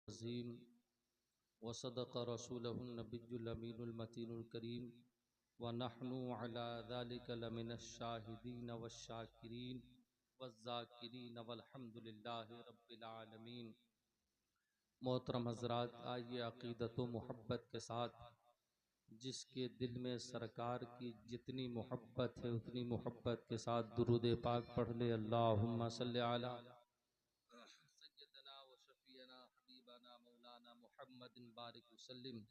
अज़ीम वसदक़ रसूलहुन नबियुल अमीनुल मतीनुल करीम व नहनु अला ज़ालिका लमिनश शाहिदीन वश्शाकिरीन वज़्ज़ाकिरीन वल्हम्दुलिल्लाहि रब्बिल आलमीन। मोहतरम हज़रात, आइए अक़ीदत व मोहब्बत के साथ जिसके दिल में सरकार की जितनी मोहब्बत है उतनी मोहब्बत के साथ दुरूद पाक पढ़ ले। अल्लाहुम्मा सल्लि अला सय्यदना व शफ़ीना हबीबना मौलाना मुहम्मदिन बारिक वसल्लिम।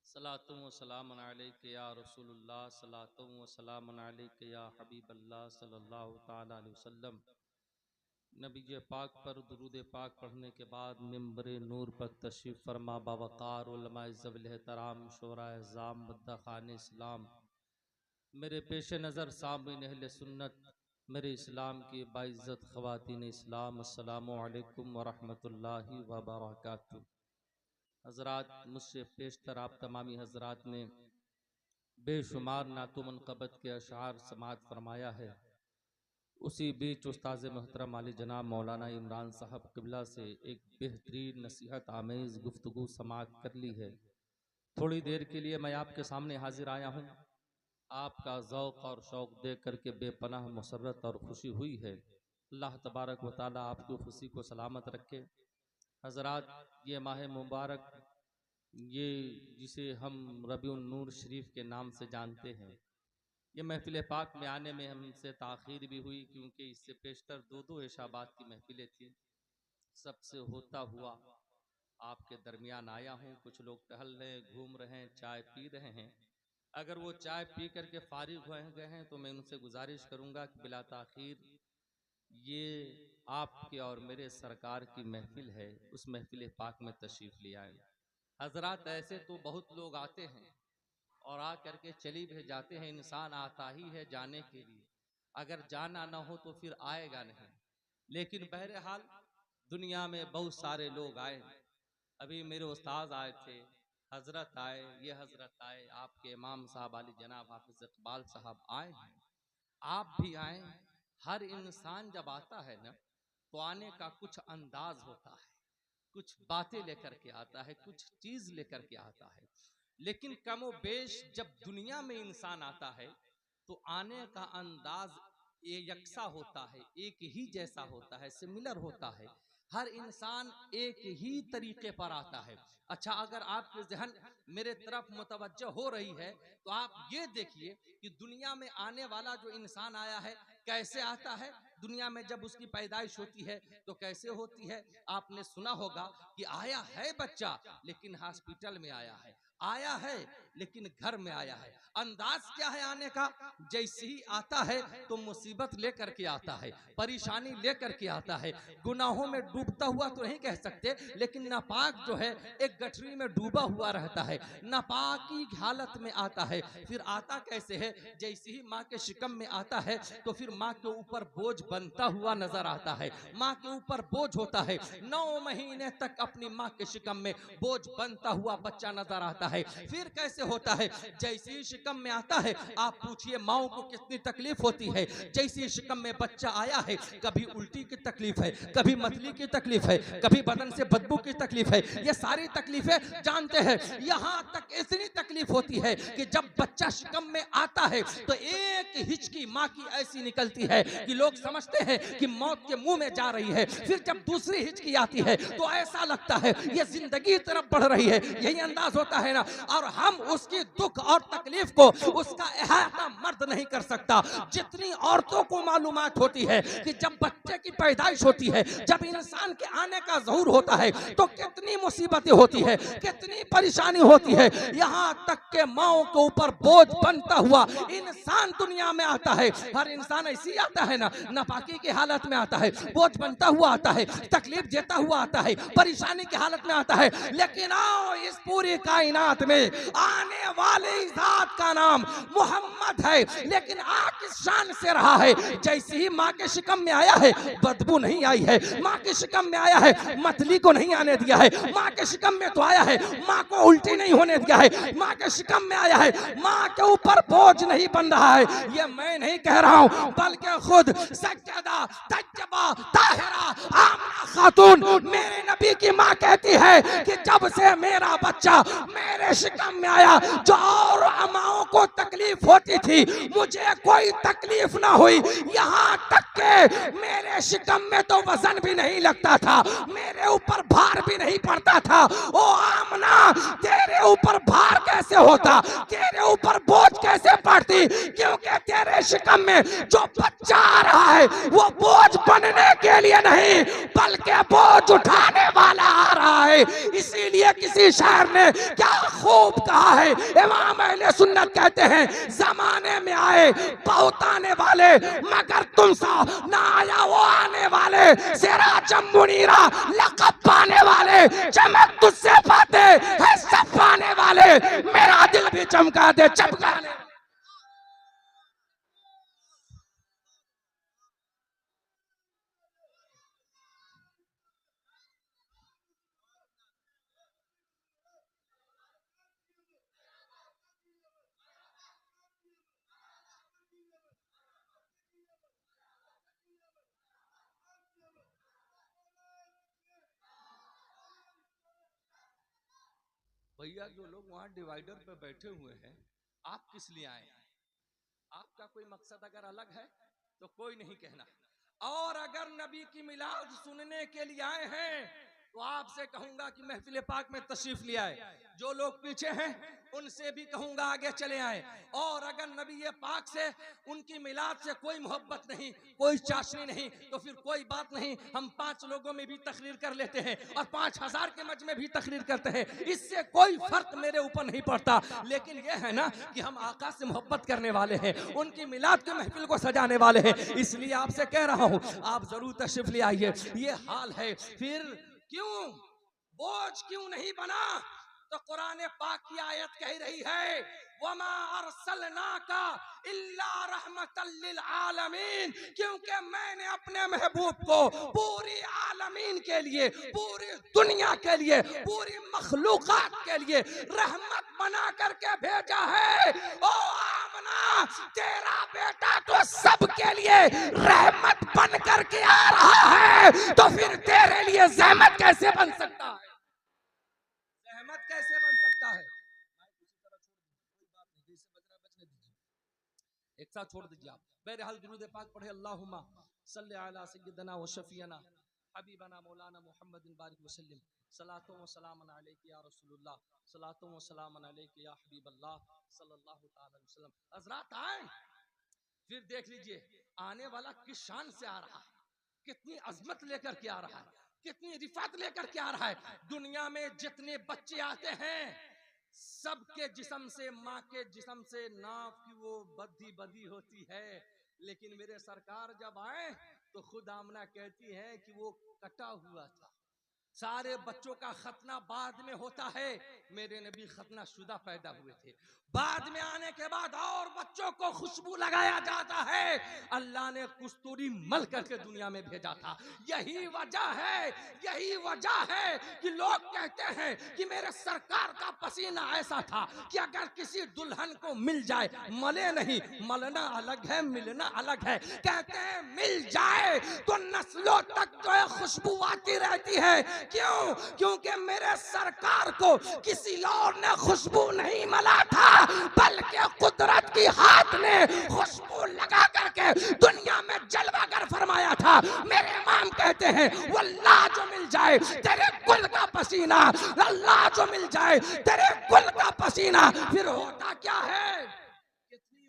सलातुम व सलामुन अलैका या रसूलुल्लाह, सलातुम व सलामुन अलैका या हबीबल्लाह सल्लल्लाहु तआला अलैहि वसल्लम। नबी पाक पर दुरूद पाक पढ़ने के बाद मिंबर नूर पर तशरीफ़ फरमा बावक़ार उलमाए ज़विल एहतराम शोराए ज़ाम मुद्दख़ान इस्लाम, मेरे पेश नज़र सामीन अहले सुन्नत, मेरे इस्लाम की बाइज़्ज़त ख़वातीन इस्लाम, अस्सलामु अलैकुम व रहमतुल्लाहि व बरकातुहू। हज़रात, मुझसे पेशतर आप तमामी हज़रात ने बेशुमार नातु मनक़बत के अशार समाअत फरमाया है। उसी बीच उस्ताद मोहतरम आली जनाब मौलाना इमरान साहब क़िबला से एक बेहतरीन नसीहत आमेज़ गुफ्तगू समाअत कर ली है। थोड़ी देर के लिए मैं आपके सामने हाजिर आया हूँ। आपका ज़ौक़ और शौक़ देख करके बेपनाह मुसर्रत और खुशी हुई है। अल्लाह तबारक व तआला आपकी खुशी को सलामत रखे। हज़रात, ये माह मुबारक, ये जिसे हम रबीउन नूर शरीफ के नाम से जानते हैं, ये महफिल पाक में आने में हमसे ताख़ीर भी हुई क्योंकि इससे पेशतर दो इशाबात की महफिलें थी। सबसे होता हुआ आपके दरमियान आया हूँ। कुछ लोग टहल रहे हैं, घूम रहे हैं, चाय पी रहे हैं। अगर वो चाय पी करके फारिग हो गए हैं तो मैं उनसे गुजारिश करूँगा कि बिला ताख़ीर ये आपके और मेरे सरकार की महफिल है, उस महफिल पाक में तशरीफ़ ले आए। हज़रात, ऐसे तो बहुत लोग आते हैं और आ करके चली भी जाते हैं। इंसान आता ही है जाने के लिए, अगर जाना ना हो तो फिर आएगा नहीं। लेकिन बहरहाल दुनिया में बहुत सारे लोग आए। अभी मेरे उस्ताद आए थे, हजरत आए, ये हजरत आए, आपके इमाम साहब आली जनाब हाफिज इकबाल साहब आए हैं, आप भी आए। हर इंसान जब आता है ना तो आने का कुछ अंदाज होता है, कुछ बातें लेकर के आता है, कुछ चीज लेकर के आता है। लेकिन कमो बेश जब दुनिया में इंसान आता है तो आने का अंदाज यकसा होता है, एक ही जैसा होता है, सिमिलर होता है। हर इंसान एक ही तरीके पर आता है। अच्छा, अगर आपके ज़हन मेरे तरफ मुतवज्जह हो रही है तो आप ये देखिए कि दुनिया में आने वाला जो इंसान आया है कैसे आता है। दुनिया में जब उसकी पैदाइश होती है तो कैसे होती है। आपने सुना होगा कि आया है बच्चा लेकिन हॉस्पिटल में आया है, आया है लेकिन घर में आया है। अंदाज क्या है आने का? जैसे ही आता है तो मुसीबत लेकर के आता है, परेशानी लेकर के आता है। गुनाहों में डूबता हुआ तो नहीं कह सकते, लेकिन नापाक जो है एक गठरी में डूबा हुआ रहता है, नापाकी हालत में आता है। फिर आता कैसे है? जैसे ही माँ के शिकम में आता है तो फिर माँ के ऊपर बोझ बनता हुआ नजर आता है। माँ के ऊपर बोझ होता है, 9 महीने तक अपनी माँ के शिकम में बोझ बनता हुआ बच्चा नजर आता है। फिर कैसे होता है? जैसे ही शिकम में आता है, आप पूछिए माओ को कितनी तकलीफ होती है। जैसे ही शिकम में बच्चा आया है, कभी उल्टी की तकलीफ है, कभी मतली की तकलीफ है, कभी बदन से बदबू की तकलीफ है। ये सारी तकलीफें जानते हैं। यहाँ तक इतनी तकलीफ होती है कि जब बच्चा शिकम में आता है तो एक हिचकी माँ की ऐसी निकलती है कि लोग समझते हैं कि मौत के मुंह में जा रही है। फिर जब दूसरी हिचकी आती है तो ऐसा लगता है ये जिंदगी तरफ बढ़ रही है। यही अंदाज होता है ना। और हम उसकी दुख और तकलीफ को उसका अहाता मर्द नहीं कर सकता। जितनी औरतों को मालूमात होती है कि जब बच्चे की पैदाइश होती है, जब इंसान के आने का ज़हूर होता है तो कितनी मुसीबतें होती है, कितनी परेशानी होती है। यहाँ तक के माओ के ऊपर बोझ बनता हुआ इंसान दुनिया में आता है। हर इंसान ऐसी आता है ना, नापाकी की हालत में आता है, बोझ बनता हुआ आता है, तकलीफ देता हुआ आता है, परेशानी की हालत में आता है। लेकिन आओ, इस पूरी कायनात में आने वाले ज़ात का नाम मोहम्मद है, लेकिन आग इस शान से रहा है। जैसे ही माँ के शिकम में आया है बदबू नहीं आई है, माँ के शिकम में आया है मतली को नहीं आने दिया है, माँ के शिकम में तो आया है माँ को उल्टी नहीं होने दिया है, माँ के शिकम में आया है माँ के ऊपर बोझ नहीं बन रहा है। ये मैं नहीं कह रहा हूँ, बल्कि खुद सज्जदा तज्जबा ताहिरा आमना खातून मेरे नबी की माँ कहती है कि जब से मेरा बच्चा मेरे शिकम में आया, जो और अम्माओं को तकलीफ होती थी मुझे कोई तकलीफ ना हुई। यहाँ तक के मेरे शिकम में तो वजन भी नहीं लगता था, मेरे ऊपर भार भी नहीं पड़ता था। ओ आमना, तेरे ऊपर भार कैसे होता, तेरे ऊपर बोझ कैसे पड़ती? क्योंकि तेरे शिकम में जो बच्चा आ रहा है वो बोझ बनने के लिए नहीं बल्कि बोझ उठाने वाला आ रहा है। इसीलिए किसी शायर ने क्या खूब कहा है, इमाम अहले सुन्नत कहते हैं जमाने में आए बहुत आने वाले मगर तुम सा ना आया वो आने वाले, सिराजम मुनीरा लक़ब पाने वाले, चमक तुझसे पाते है सब पाने वाले, मेरा दिल भी चमका दे चमकाने। भैया जो लोग वहां डिवाइडर पे बैठे हुए हैं, आप किस लिए आए? आपका कोई मकसद अगर अलग है तो कोई नहीं कहना, और अगर नबी की मिलाद सुनने के लिए आए हैं तो आपसे कहूंगा कि महफिल पाक में तशरीफ ले आए। जो लोग पीछे हैं उनसे भी कहूंगा आगे चले आए। और अगर नबी पाक से उनकी मिलाद से कोई मोहब्बत नहीं, कोई चाशनी नहीं, तो फिर कोई बात नहीं, हम 5 लोगों में भी तकरीर कर लेते हैं और 5000 के मज में भी तकरीर करते हैं, इससे कोई फर्क मेरे ऊपर नहीं पड़ता। लेकिन यह है ना कि हम आका से मोहब्बत करने वाले हैं, उनकी मिलाद के महफिल को सजाने वाले हैं, इसलिए आपसे कह रहा हूं आप जरूर तशरीफ ले आइए। ये हाल है, फिर क्यों बोझ क्यों नहीं बना? तो कुरान पाक की आयत कह रही है वमा अरसलनाका इल्ला रहमतल लिल आलमीन, क्योंकि मैंने अपने महबूब को पूरी आलमीन के लिए, पूरी दुनिया के लिए, पूरी मखलूकात के लिए रहमत बना करके भेजा है। ओ आमना, तेरा बेटा तो सबके लिए रहमत बन करके आ रहा है, तो फिर तेरे लिए ज़हमत कैसे बन सकता है? रहमत कैसे बन सकता है? एक साथ छोड़ दीजिए आप। बहरहाल दुरूद पाक पढ़े, अल्लाहुम्मा सल्ली अला सय्यिदना व शफीना हबीबना मौलाना मुहम्मदिन बारिक वसल्लम, सलातो व सलामन अलैका या रसूलुल्लाह, सलातो व सलामन अलैका या हबीबल्लाह सल्लल्लाहु तआला अलैहि वसल्लम। हजरात आए, फिर देख लीजिए आने वाला किस शान से आ रहा है, कितनी अजमत लेकर के आ रहा है, कितनी रिफात लेकर के आ रहा है। दुनिया में जितने बच्चे आते हैं सबके जिस्म से, माँ के जिस्म से नाफ की वो बदी बदी होती है, लेकिन मेरे सरकार जब आए तो खुद आमना कहती है कि वो कटा हुआ था। सारे बच्चों का खतना बाद में होता है, मेरे नबी खतना शुदा पैदा हुए थे। बाद में आने के बाद और बच्चों को खुशबू लगाया जाता है, अल्लाह ने कस्तूरी मल करके दुनिया में भेजा था। यही वजह है, यही वजह है कि लोग कहते हैं कि मेरे सरकार का पसीना ऐसा था कि अगर किसी दुल्हन को मिल जाए, मले नहीं, मलना अलग है, मिलना अलग है, कहते हैं मिल जाए तो नस्लों तक जो है खुशबू आती रहती है। क्यों? क्योंकि मेरे सरकार को किसी और ने खुशबू नहीं मला था, बल्कि कुदरत की हाथ ने खुशबू लगा करके दुनिया में जलवागर फरमाया था। मेरे इमाम कहते हैं वल्लाह जो मिल जाए तेरे कुल का पसीना, अल्लाह जो मिल जाए तेरे कुल का पसीना, फिर होता क्या है? कितनी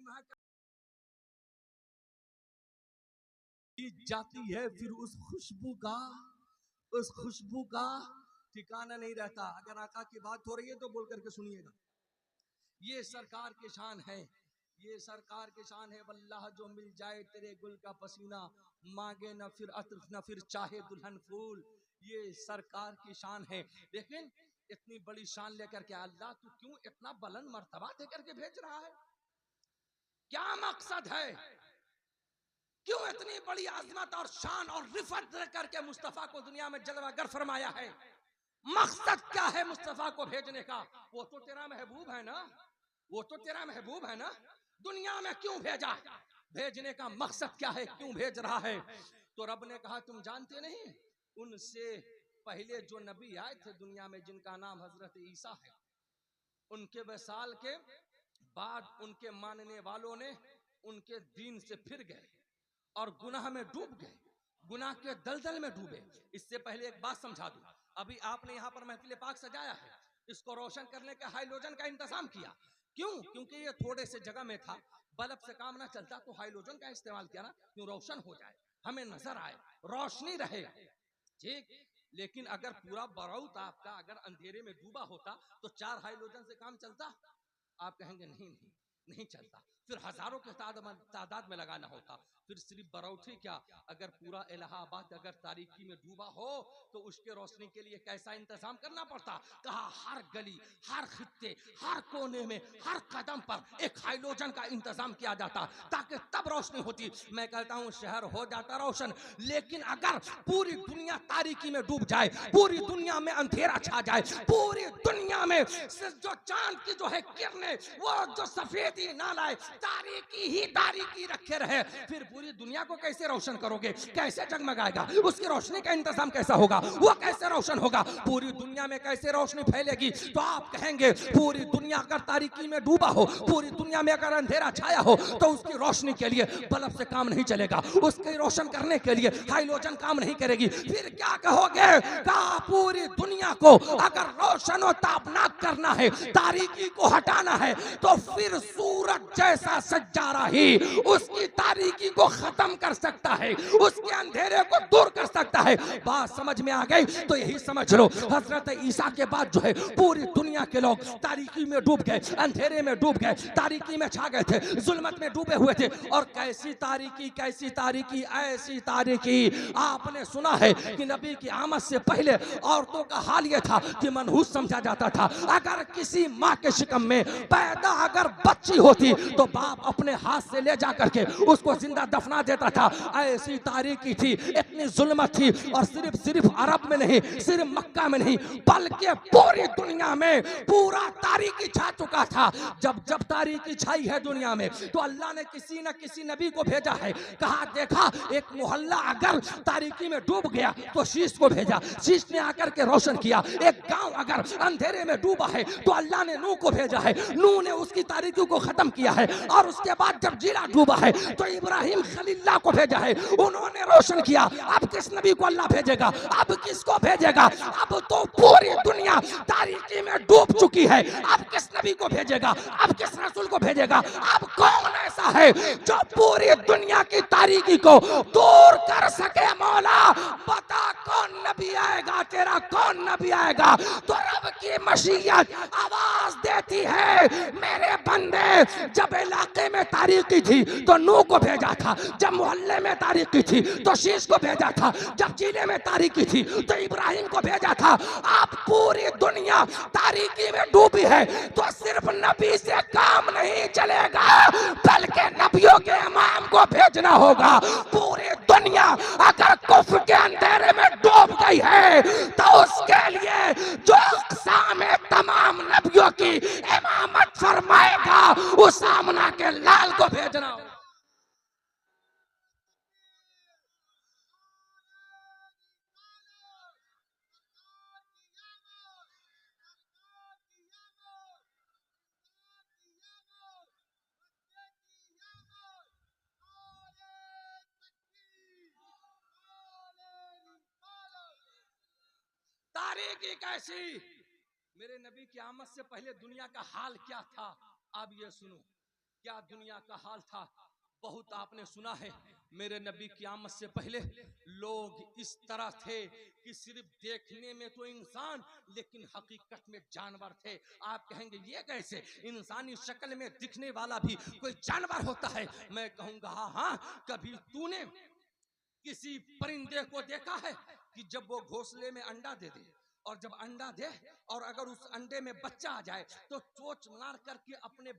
जाती है, फिर उस खुशबू का ठिकाना नहीं रहता। अगर आका की बात हो रही है तो बोल करके सुनिएगा। ये सरकार की शान है, ये सरकार की शान है। वल्लाह जो मिल जाए तेरे गुल का पसीना, मांगे न फिर अत्र न फिर चाहे दुल्हन फूल, ये सरकार की शान है। लेकिन इतनी बड़ी शान लेकर के अल्लाह तू क्यों इतना बुलंद मर्तबा देकर के भेज रहा है? क्या मकसद है? क्यों इतनी बड़ी आजमत और शान और रिफत देकर के मुस्तफा को दुनिया में जलवागर फरमाया है? मकसद क्या है मुस्तफा को भेजने का? वो तो तेरा महबूब है ना, वो तो तेरा महबूब है ना। दुनिया में क्यों भेजा? भेजने का मकसद क्या है, क्यों भेज रहा है? तो रब ने कहा तुम जानते नहीं, उनसे पहले जो नबी आए थे दुनिया में जिनका नाम हजरत ईसा है, उनके वसाल के बाद उनके मानने वालों ने उनके दीन से फिर गए और गुनाह में डूब गए, गुनाह के दलदल में डूबे। इससे पहले एक बात समझा दूं, अभी आपने यहाँ पर महफिल पाक सजाया है, इसको रोशन करने के हाइलोजन का इंतजाम किया। क्यों? क्योंकि ये थोड़े से जगह में था, बल्ब से काम ना चलता, तो हाइलोजन का इस्तेमाल किया ना, क्यों रोशन हो जाए, हमें नजर आए, रोशनी रहे, ठीक। लेकिन अगर पूरा बरौत आपका अगर अंधेरे में डूबा होता तो 4 हाइलोजन से काम चलता? आप कहेंगे नहीं नहीं नहीं चलता, फिर हजारों के तादाद में लगाना होता। फिर सिर्फ बरौठी क्या, अगर पूरा इलाहाबाद अगर तारीकी में डूबा हो तो उसके रोशनी के लिए कैसा इंतजाम करना पड़ता। कहा हर गली, हर खित्ते, हर कोने में, हर कदम पर एक हाइलोजन का इंतजाम किया जाता ताकि तब रोशनी होती। मैं कहता हूँ शहर हो जाता रोशन, लेकिन अगर पूरी दुनिया तारीकी में डूब जाए, पूरी दुनिया में अंधेरा छा जाए, पूरी दुनिया में जो चांद की जो है किरणें वो जो सफेदी ना लाए, तारीकी ही तारीकी रखे रहे, फिर पूरी दुनिया को कैसे रोशन करोगे, कैसे जगमगाएगा, उसकी रोशनी का इंतजाम कैसा होगा, वो कैसे रोशन होगा, पूरी दुनिया में कैसे रोशनी फैलेगी? तो आप कहेंगे पूरी दुनिया अगर तारीकी में डूबा हो, पूरी दुनिया में अगर अंधेरा छाया हो तो उसकी रोशनी के लिए बल्ब से काम नहीं चलेगा, उसके रोशन करने के लिए हाइलोजन काम नहीं करेगी। फिर क्या कहोगे? कहा पूरी दुनिया को अगर रोशन और तापनाक करना है, तारीकी को हटाना है, तो फिर सूरज जैसा सज्जारा ही उसकी तारीकी को खत्म कर सकता है, उसके अंधेरे को दूर कर सकता है। बात समझ में आ गई? तो यही समझ लो, हजरत ईसा के बाद जो है पूरी दुनिया के लोग तारीकी में डूब गए, अंधेरे में डूब गए, तारीकी में छा गए थे, जुल्मत में डूबे हुए थे। और कैसी तारीकी, कैसी तारीकी, ऐसी तारीकी आपने सुना है कि नबी की आमद से पहले औरतों का हाल यह था कि मनहूस समझा जाता था। अगर किसी माँ के शिकम में पैदा अगर बच्ची होती तो बाप अपने हाथ से ले जाकर के उसको जिंदा दफना देता था। ऐसी तारीकी थी, इतनी जुल्मत थी। और सिर्फ अरब में नहीं, सिर्फ मक्का में नहीं, बल्कि पूरी दुनिया में पूरा तारीकी छा चुका था। जब तारीकी छाई है दुनिया में तो अल्लाह ने किसी न किसी नबी को भेजा है। कहा देखा एक मोहल्ला अगर तारीकी में डूब गया तो शीश को भेजा, शीश ने आकर के रोशन किया। एक गांव अगर अंधेरे में डूबा है तो अल्लाह ने नूह को भेजा है, नूह ने उसकी तारीकी को खत्म किया है। और उसके बाद जब जिला डूबा है तो इब्राहिम खलील्लाह को भेजा है, उन्होंने रोशन किया। अब किस नबी को अल्लाह भेजेगा? अब किसको भेजेगा? अब तो पूरी दुनिया तारीकी में डूब चुकी है, अब किस नबी को भेजेगा? अब किस रसूल को भेजेगा? अब कौन ऐसा है जो पूरी दुनिया की तारीकी को दूर कर सके? मौला बता कौन नबी आएगा, तेरा कौन नबी आएगा? तो रब की मशीयत आवाज देती है, मेरे बंदे जब इलाके में तारीकी थी तो नूह को भेजा था, जब मोहल्ले में तारीकी थी तो शीश को भेजा था, जब जिले में तारीकी थी तो इब्राहिम को भेजा था। आप पूरी दुनिया तारीकी में डूबी है तो सिर्फ नबी से काम नहीं चलेगा, बल्कि नबियों के इमाम को भेजना होगा। पूरी दुनिया अगर कुफ्र के अंधेरे में डूब गई है तो उसके लिए जो अक़साम तमाम नबियों की इमामत फरमाएगा उस आमना के लाल को भेजना होगा। तारीकी कैसी? मेरे नबी की आमद से पहले दुनिया का हाल क्या था? अब ये सुनो क्या दुनिया का हाल था। बहुत आपने सुना है मेरे नबी की आमद से पहले लोग इस तरह थे कि सिर्फ देखने में तो इंसान लेकिन हकीकत में जानवर थे। आप कहेंगे ये कैसे? इंसानी शक्ल में दिखने वाला भी कोई जानवर होता है? मैं कहूंगा हाँ, कभी तूने किसी परिंदे को देखा है कि जब वो घोंसले में अंडा दे दे और जब अंडा दे और अगर उस अंडे में बच्चा आ जाए तो चोंच मार करके अपने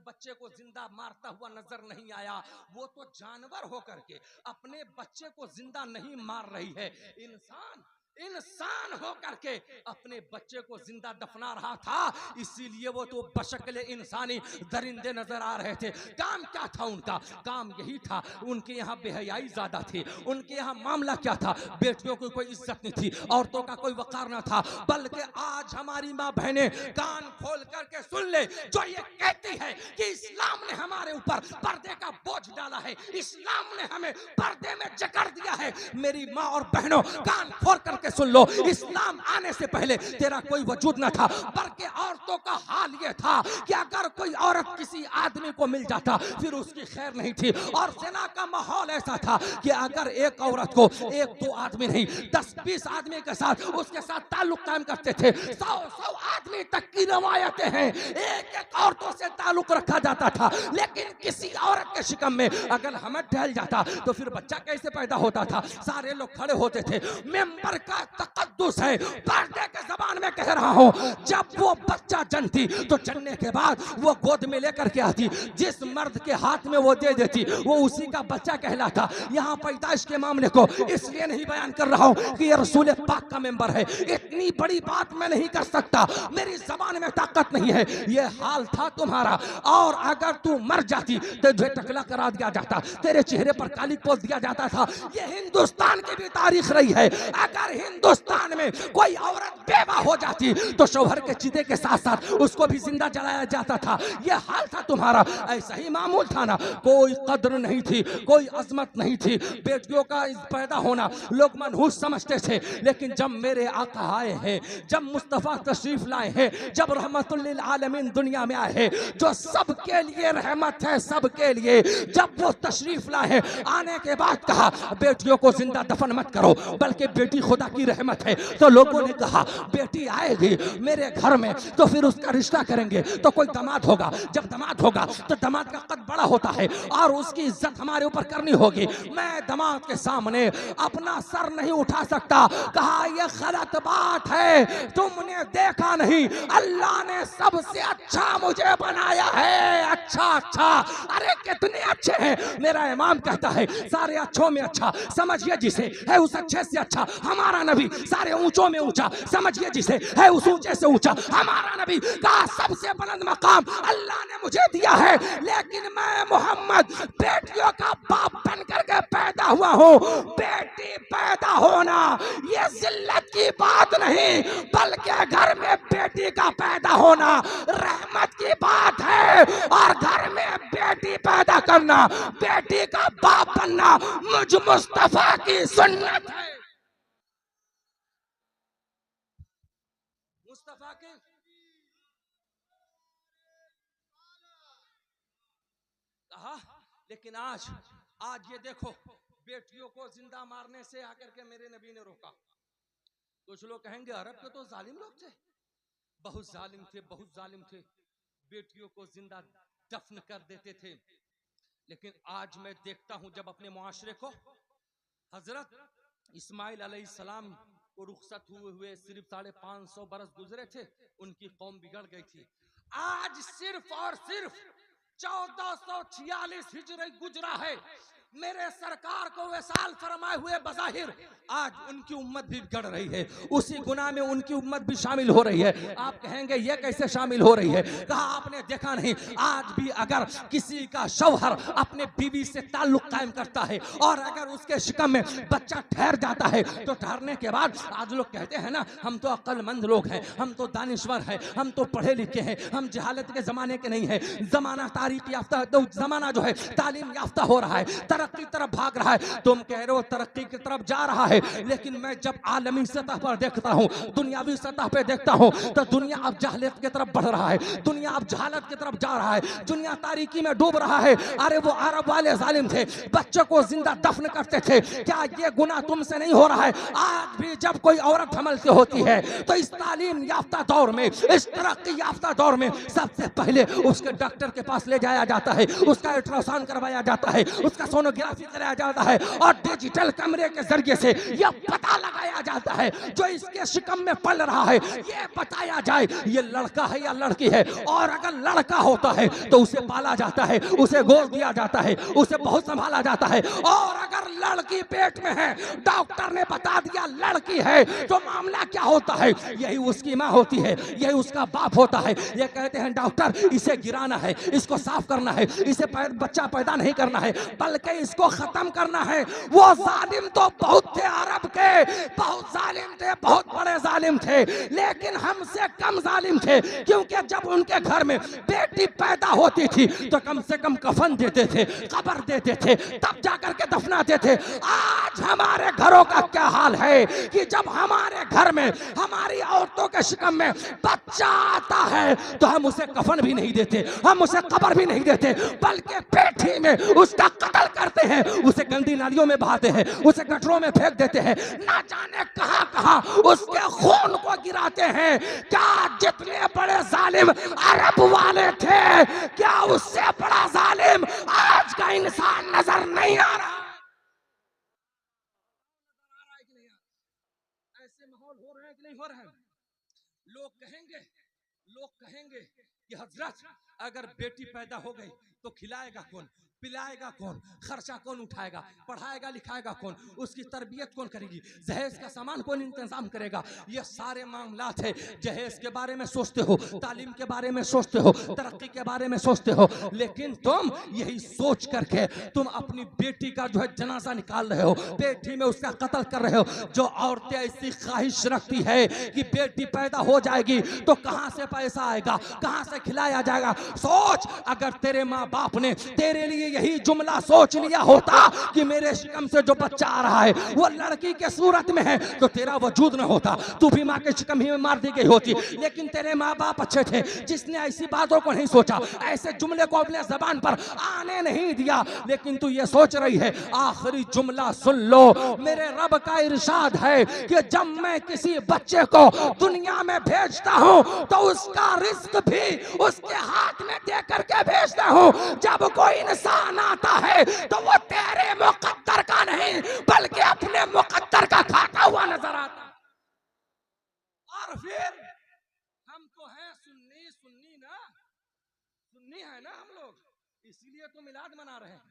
बच्चे को जिंदा मारता हुआ नजर नहीं आया? वो तो जानवर होकर के अपने बच्चे को जिंदा नहीं मार रही है। इंसान इंसान होकर के अपने बच्चे को जिंदा दफना रहा था, इसीलिए वो तो बशक्ल इंसानी दरिंदे नजर आ रहे थे। काम क्या था उनका? काम यही था, उनके यहाँ बेहयाई ज्यादा थी। उनके यहाँ मामला क्या था? बेटियों की कोई इज्जत नहीं थी, औरतों का कोई वकार ना था। बल्कि आज हमारी माँ बहनें कान खोल करके सुन ले, जो ये कहती है कि इस्लाम ने हमारे ऊपर पर्दे का बोझ डाला है, इस्लाम ने हमें पर्दे में जकड़ दिया है। मेरी माँ और बहनों, कान खोल करके सुन लो, इस्लाम आने से पहले तेरा कोई वजूद न था, बल्कि औरतों का हाल यह था कि अगर कोई औरत किसी आदमी को मिल जाता फिर उसकी खैर नहीं थी। और ज़िना का माहौल ऐसा था कि अगर एक औरत को एक दो आदमी नहीं 10-20 आदमी के साथ उसके साथ ताल्लुक कायम करते थे, 100 आदमी तक की रवायतें हैं, एक औरतों से ताल्लुक रखा जाता था। लेकिन किसी औरत के शिकम में अगर हमें ढल जाता तो फिर बच्चा कैसे पैदा होता था? सारे लोग खड़े होते थे। मेंबर का तकद्दुस है, पर्दे के जबान में कह रहा हूं, जब वो बच्चा जनती तो जनने के बाद वो गोद में लेकर के आती, जिस मर्द के हाथ में वो दे देती वो उसी का बच्चा कहलाता। यहाँ पैदाइश के मामले को इसलिए नहीं बयान कर रहा हूं कि ये रसूल पाक का मेंबर है, इतनी बड़ी बात मैं नहीं कर सकता, मेरी जबान में ताकत नहीं है। ये हाल था तुम्हारा, और अगर तू मर जाती तो तुझे टकला करा दिया जाता, तेरे चेहरे पर काली पोत दिया जाता था। ये हिंदुस्तान की भी तारीख रही है। अगर हिंदुस्तान में कोई औरत बेवा हो जाती तो शौहर के चिते के साथ साथ उसको भी जिंदा जलाया जाता था। ये हाल था तुम्हारा, ऐसा ही मामूल था ना। कोई कद्र नहीं थी, कोई अजमत नहीं थी। बेटियों का पैदा होना लोग मनहूस समझते थे, लेकिन जब मेरे आका आए हैं, जब मुस्तफा तशरीफ लाए हैं, जब रहमतुल लिल आलमीन दुनिया में आए हैं, जो सबके लिए रहमत है, सबके लिए, जब वो तशरीफ लाए हैं, आने के बाद कहा बेटियों को जिंदा दफन मत करो, बल्कि बेटी खुदा की रहमत है। तो लोगों ने कहा बेटी आएगी मेरे घर में तो फिर उसका रिश्ता करेंगे तो कोई दामाद होगा, जब दामाद होगा तो दामाद का कद बड़ा होता है और उसकी इज्जत हमारे ऊपर करनी होगी। मैं दामाद के सामने अपना सर नहीं उठा सकता। कहा यह गलत बात है, तुमने देखा नहीं, अल्लाह ने सबसे अच्छा मुझे बनाया है। अच्छा अच्छा, अरे कितने अच्छे हैं। मेरा इमाम कहता है सारे अच्छों में अच्छा समझिए जिसे है उस अच्छे से अच्छा हमारा नबी, सारे ऊंचों में ऊंचा समझिए जिसे है उस ऊंचे से ऊंचा हमारा नबी। कहा सबसे बुलंद मकाम अल्लाह ने मुझे दिया है, लेकिन मैं मोहम्मद बेटियों का बाप बन करके पैदा हुआ हूँ। बेटी पैदा होना ये जिल्लत की बात नहीं, बल्कि घर में बेटी का पैदा होना रहमत की बात है। और घर में बेटी पैदा करना, बेटी का बाप बनना मुझ मुस्तफा की सुन्नत है। मुस्तफा के कहा, लेकिन आज ये देखो बेटियों को जिंदा मारने से आकर के मेरे नबी ने रोका। कुछ लोग कहेंगे अरब के तो जालिम लोग थे, बहुत जालिम थे, बहुत जालिम थे, बेटियों को जिंदा दफन कर देते थे। लेकिन आज मैं देखता हूं जब अपने मुआशरे को, हजरत इस्माइल अलैहिस्सलाम को रुखसत हुए सिर्फ 550 बरस गुजरे थे, उनकी कौम बिगड़ गई थी। आज सिर्फ और सिर्फ 1446 हिजरी गुजरा है। मेरे सरकार को विसाल फरमाए हुए बज़ाहिर आज उनकी उम्मत भी बिगड़ रही है, उसी गुनाह में उनकी उम्मत भी शामिल हो रही है। आप कहेंगे ये कैसे शामिल हो रही है? कहा आपने देखा नहीं, आज भी अगर किसी का शौहर अपने बीवी से ताल्लुक कायम करता है और अगर उसके शिकम में बच्चा ठहर जाता है तो ठहरने के बाद आज लोग कहते हैं ना हम तो अक्लमंद लोग हैं, हम तो दानिश्वर हैं, हम तो पढ़े लिखे हैं, हम जहालत के जमाने के नहीं है। जमाना तारीख याफ्ता, तो जमाना जो है तालीम याफ्ता हो रहा है, तरक्की तरफ भाग रहा है। तुम कह रहे हो तरक्की की तरफ जा रहा है, लेकिन मैं जब आलमी सतह पर देखता हूँ, दुनियावी सतह पर देखता हूँ तो दुनिया अब जहालत की तरफ बढ़ रहा है, दुनिया अब जहालत की तरफ जा रहा है, दुनिया तारीकी में डूब रहा है। अरे वो अरब वाले जालिम थे, बच्चों को जिंदा दफन करते थे, क्या ये गुनाह तुमसे नहीं हो रहा है? आज भी जब कोई औरत हमल से होती है तो इस तालीम याफ्ता दौर में, इस तरक्की याफ्ता दौर में सबसे पहले उसके डॉक्टर के पास ले जाया जाता है, उसका अल्ट्रासाउंड करवाया जाता है, उसका सोनोग्राफी कराया जाता है और डिजिटल कैमरे के जरिए से यह पता लगाया जाता है जो इसके शिकम में पल रहा है, ये बताया जाए ये लड़का है या लड़की है। और अगर लड़का होता है तो उसे पाला जाता है, उसे गोद दिया जाता है, उसे बहुत संभाला जाता है। और अगर लड़की पेट में है, डॉक्टर ने बता दिया लड़की है, तो मामला क्या होता है, यही उसकी माँ होती है, यही उसका बाप होता है। ये कहते हैं डॉक्टर इसे गिराना है, इसको साफ करना है, इसे बच्चा पैदा नहीं करना है बल्कि इसको खत्म करना है। वो जालिम तो बहुत थे अरब के, बहुत जालिम थे, बहुत बड़े जालिम थे, लेकिन हमसे कम जालिम थे, क्योंकि जब उनके घर में बेटी पैदा होती थी तो कम से कम कफन देते थे, कब्र देते थे, तब जाकर के दफनाते थे। आज हमारे घरों का क्या हाल है कि जब हमारे घर में हमारी औरतों के शिकम में बच्चा आता है तो हम उसे कफन भी नहीं देते, हम उसे कब्र भी नहीं देते, बल्कि पेठी में उसका कत्ल करते हैं, उसे गंदी नालियों में बहाते हैं, उसे गटरों में फेंक देते हैं, ना जाने कहां कहां उसके खून को गिराते हैं। क्या जितने बड़े जालिम अरब वाले थे, क्या उससे बड़ा जालिम आज का इंसान नजर नहीं आ रहा? ऐसे माहौल हो रहे हैं कि नहीं हो रहे हैं? लोग कहेंगे कि हजरत अगर बेटी पैदा हो गई तो खिलाएगा कौन, पिलाएगा कौन, खर्चा कौन उठाएगा, पढ़ाएगा लिखाएगा कौन, उसकी तरबियत कौन करेगी, जहेज का सामान कौन इंतजाम करेगा। ये सारे मामला थे। जहेज के बारे में सोचते हो, तालीम के बारे में सोचते हो, तरक्की के बारे में सोचते हो, लेकिन तुम यही सोच करके तुम अपनी बेटी का जो है जनाजा निकाल रहे हो, बेटी में उसका कत्ल कर रहे हो। जो औरतें ऐसी ख्वाहिश रखती है कि बेटी पैदा हो जाएगी तो कहां से पैसा आएगा, कहां से खिलाया जाएगा। सोच, अगर तेरे माँ बाप ने तेरे लिए यही जुमला सोच लिया होता कि मेरे शिकम से जो बच्चा आ रहा है वो लड़की के सूरत में है, तो तेरा वजूद न होता, तू भी माँ के शिकम ही में मार दी गई होती। लेकिन तेरे माँ बाप अच्छे थे जिसने ऐसी बातों को नहीं सोचा, ऐसे जुमले को अपने जबान पर आने नहीं दिया। लेकिन तू ये सोच रही है, आखिरी जुमला सुन लो, मेरे रब का इरशाद है कि जब मैं किसी बच्चे को दुनिया में भेजता हूँ तो उसका रिस्क भी उसके हाथ में दे करके भेजता हूँ। जब कोई इंसान आता है तो वो तेरे मुकद्दर का नहीं बल्कि अपने मुकद्दर का खाता हुआ नजर आता। और फिर हम तो हैं सुन्नी है ना हम लोग, इसलिए तो मिलाद मना रहे हैं,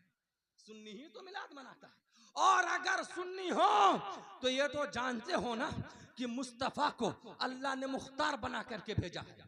सुन्नी ही तो मिलाद मनाता है। और अगर सुन्नी हो तो ये तो जानते हो ना कि मुस्तफा को अल्लाह ने मुख्तार बना करके भेजा है,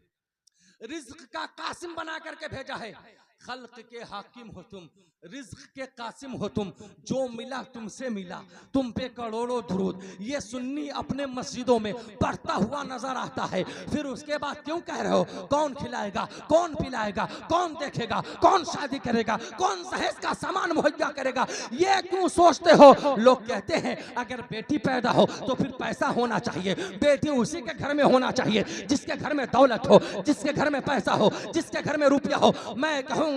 रिज्क का कासिम बना करके भेजा है। खल्क के हाकिम हो तुम, रिज्क के कासिम हो तुम, जो मिला तुमसे मिला, तुम पे करोड़ों दुरूद। ये सुन्नी अपने मस्जिदों में पढ़ता हुआ नजर आता है, फिर उसके बाद क्यों कह रहे हो कौन खिलाएगा, कौन पिलाएगा, कौन देखेगा, कौन शादी करेगा, कौन दहेज का सामान मुहैया करेगा, ये क्यों सोचते हो? लोग कहते हैं अगर बेटी पैदा हो तो फिर पैसा होना चाहिए, बेटी उसी के घर में होना चाहिए जिसके घर में दौलत हो, जिसके घर में पैसा हो, जिसके घर में रुपया हो। मैं कहूंगा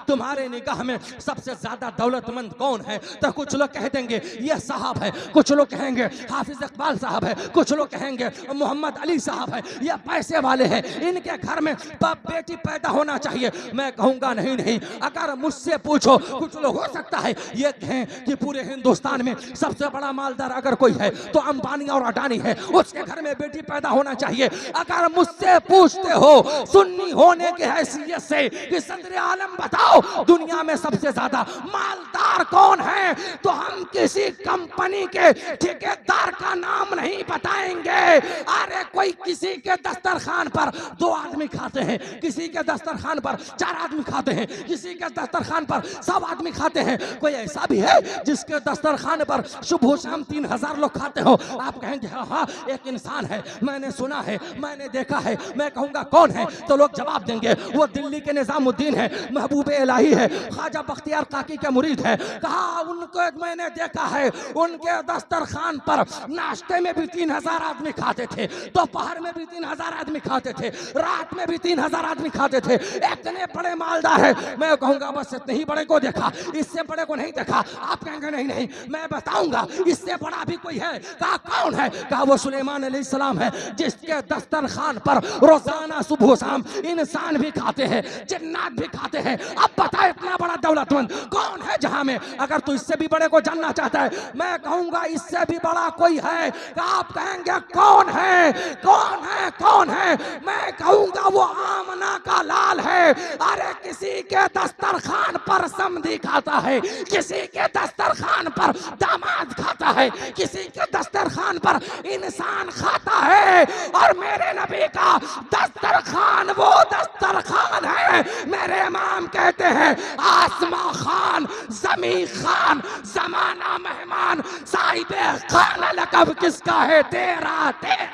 तुम्हारे निगाह में सबसे ज्यादा दौलतमंद कौन है? तो कुछ लोग कह देंगे ये साहब है, कुछ लोग कहेंगे हाफिज इकबाल साहब है, कुछ लोग कहेंगे मोहम्मद अली साहब है, ये पैसे वाले हैं, इनके घर में बेटी पैदा होना चाहिए। मैं कहूंगा नहीं नहीं, अगर मुझसे पूछो, कुछ लोग हो सकता है ये कहें कि पूरे हिंदुस्तान में सबसे बड़ा मालदार अगर कोई है तो अंबानी और अडानी है, उसके घर में बेटी पैदा होना चाहिए। अगर मुझसे पूछते हो सुन्नी होने की हैसियत से कि सदर आलम बताओ दुनिया में सबसे ज्यादा मालदार कौन है, तो हम किसी कंपनी के ठेकेदार का नाम नहीं बताएंगे। अरे कोई किसी के दस्तरखान पर 2 आदमी खाते हैं, किसी के दस्तरखान पर 4 आदमी खाते हैं, किसी के दस्तरखान पर 100 आदमी खाते हैं। कोई ऐसा भी है जिसके दस्तरखान पर सुबह शाम 3000 लोग खाते हो? आप कहेंगे हाँ एक इंसान है, मैंने सुना है, मैंने देखा है। मैं कहूंगा कौन है? तो लोग जवाब देंगे वो दिल्ली के निजामुद्दीन है, महबूब इलाही है, ख्वाजा बख्तियार काकी के मुरीद है। कहा उनको मैंने देखा है, उनके दस्तरखान पर नाश्ते में भी 3000 आदमी खाते थे, दोपहर में भी 3000 आदमी खाते थे, रात में भी 3000 आदमी खाते थे। इतने बड़े मालदार है। मैं कहूंगा बस इतने ही बड़े को देखा, इससे बड़े को नहीं देखा। आप कहेंगे नहीं नहीं मैं बताऊंगा इससे बड़ा भी कोई है। कहा कौन है? कहा वो सुलेमान अलैहिस्सलाम है, जिसके दस्तरखान पर रोजाना सुबह शाम इंसान भी खाते हैं, जिन्नात भी खाते हैं। अब बता इतना बड़ा दौलतमंद कौन है जहां में? अगर तू इससे भी बड़े को जानना चाहता है, मैं कहूंगा इससे भी बड़ा कोई है। आप कहेंगे कौन है, कौन है, कौन है? मैं कहूंगा वो आमना का लाल है। अरे किसी के दस्तरखान पर समधी खाता है, किसी के दस्तरखान पर दामाद खाता है, किसी के दस्तरखान पर इंसान खाता है। और मेरे नबी का दस्तरखान वो दस्तरखान है, मेरे इमाम कहते हैं आसमां खान, जमी खान, जमाना मेहमान, साहिबे खान लकब किसका है? तेरा। तेरा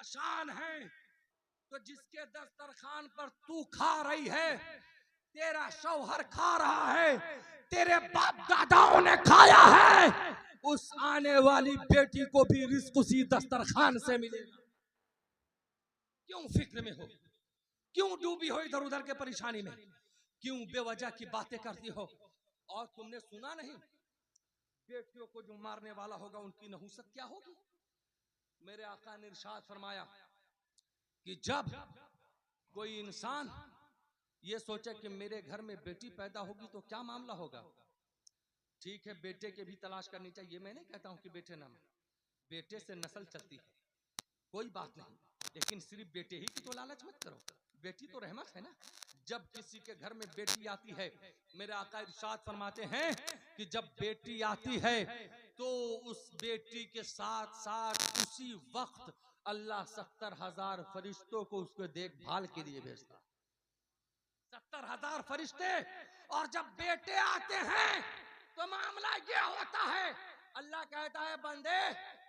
शान है तो जिसके दस्तरखान पर तू खा रही है, तेरा शौहर खा रहा है, तेरे बाप दादाओं ने खाया है, उस आने वाली बेटी को भी रिस्क उसी दस्तरखान से मिलेगा। क्यों फिक्र में हो? क्यों डूबी हो इधर उधर के परेशानी में? क्यों बेवजह की बातें करती हो? और तुमने सुना नहीं, बेटियों को जो मारने वाला होगा उनकी नहुसत क्या होगी? मेरे आका ने इरशाद फरमाया कि जब कोई इंसान ये सोचे कि मेरे घर में बेटी पैदा होगी तो क्या मामला होगा। ठीक है, बेटे के भी तलाश करनी चाहिए, मैं नहीं कहता हूं कि बेटे ना, बेटे से नस्ल चलती है, कोई बात नहीं, लेकिन सिर्फ बेटे ही की तो लालच मत करो, बेटी तो रहमत है ना। जब किसी के घर में बेटी आती है, मेरे आका इरशाद फरमाते हैं कि जब बेटी आती है तो उस बेटी के साथ साथ उसी वक्त अल्लाह 70,000 फरिश्तों को उसके देखभाल के लिए भेजता, 70,000 फरिश्ते। और जब बेटे आते हैं तो मामला ये होता है, अल्लाह कहता है बंदे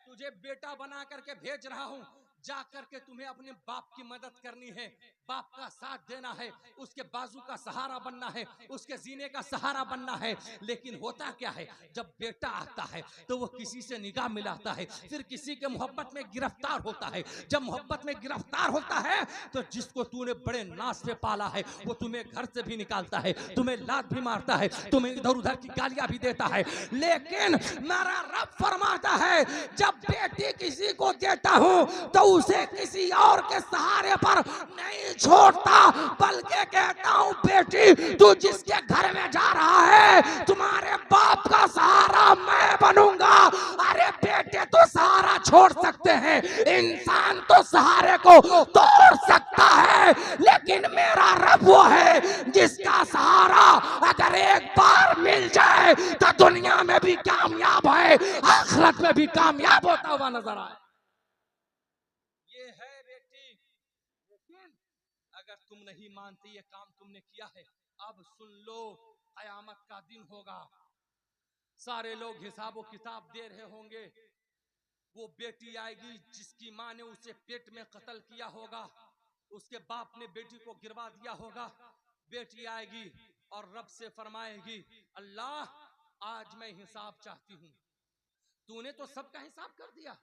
तुझे बेटा बना करके भेज रहा हूं, जा करके तुम्हें अपने बाप की मदद करनी है, बाप का साथ देना है, उसके बाजू का सहारा बनना है, उसके जीने का सहारा बनना है। लेकिन होता क्या है, जब बेटा आता है तो वो किसी से निगाह मिलाता है, फिर किसी के मोहब्बत में गिरफ्तार होता है। जब मोहब्बत में गिरफ्तार होता है तो जिसको तूने बड़े नाज पे पाला है वो तुम्हें घर से भी निकालता है, तुम्हें लात भी मारता है, तुम्हें इधर उधर की गालियां भी देता है। लेकिन मेरा रब फरमाता है जब बेटी किसी को देता हूं तो उसे किसी और के सहारे पर नहीं छोड़ता, बल्कि कहता हूं बेटी तू जिसके घर में जा रहा है तुम्हारे बाप का सहारा मैं बनूंगा। अरे बेटे तो सहारा छोड़ सकते हैं, इंसान तो सहारे को तोड़ सकता है, लेकिन मेरा रब वो है जिसका सहारा अगर एक बार मिल जाए तो दुनिया में भी कामयाब है, आखिरत में भी कामयाब होता हुआ नजर आए। ये है बेटी। लेकिन अगर तुम नहीं मानते ये काम तुमने किया है, अब सुन लो, कयामत का दिन होगा, सारे लोग हिसाब किताब दे रहे होंगे। वो बेटी आएगी जिसकी माँ ने उसे पेट में कत्ल किया होगा, उसके बाप ने बेटी को गिरवा दिया होगा। बेटी आएगी और रब से फरमाएगी अल्लाह आज मैं हिसाब चाहती हूँ, तूने तो सबका हिसाब कर दिया।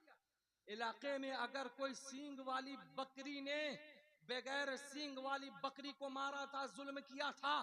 इलाके में अगर कोई सींग वाली बकरी ने बगैर सींग वाली बकरी को मारा था, जुल्म किया था,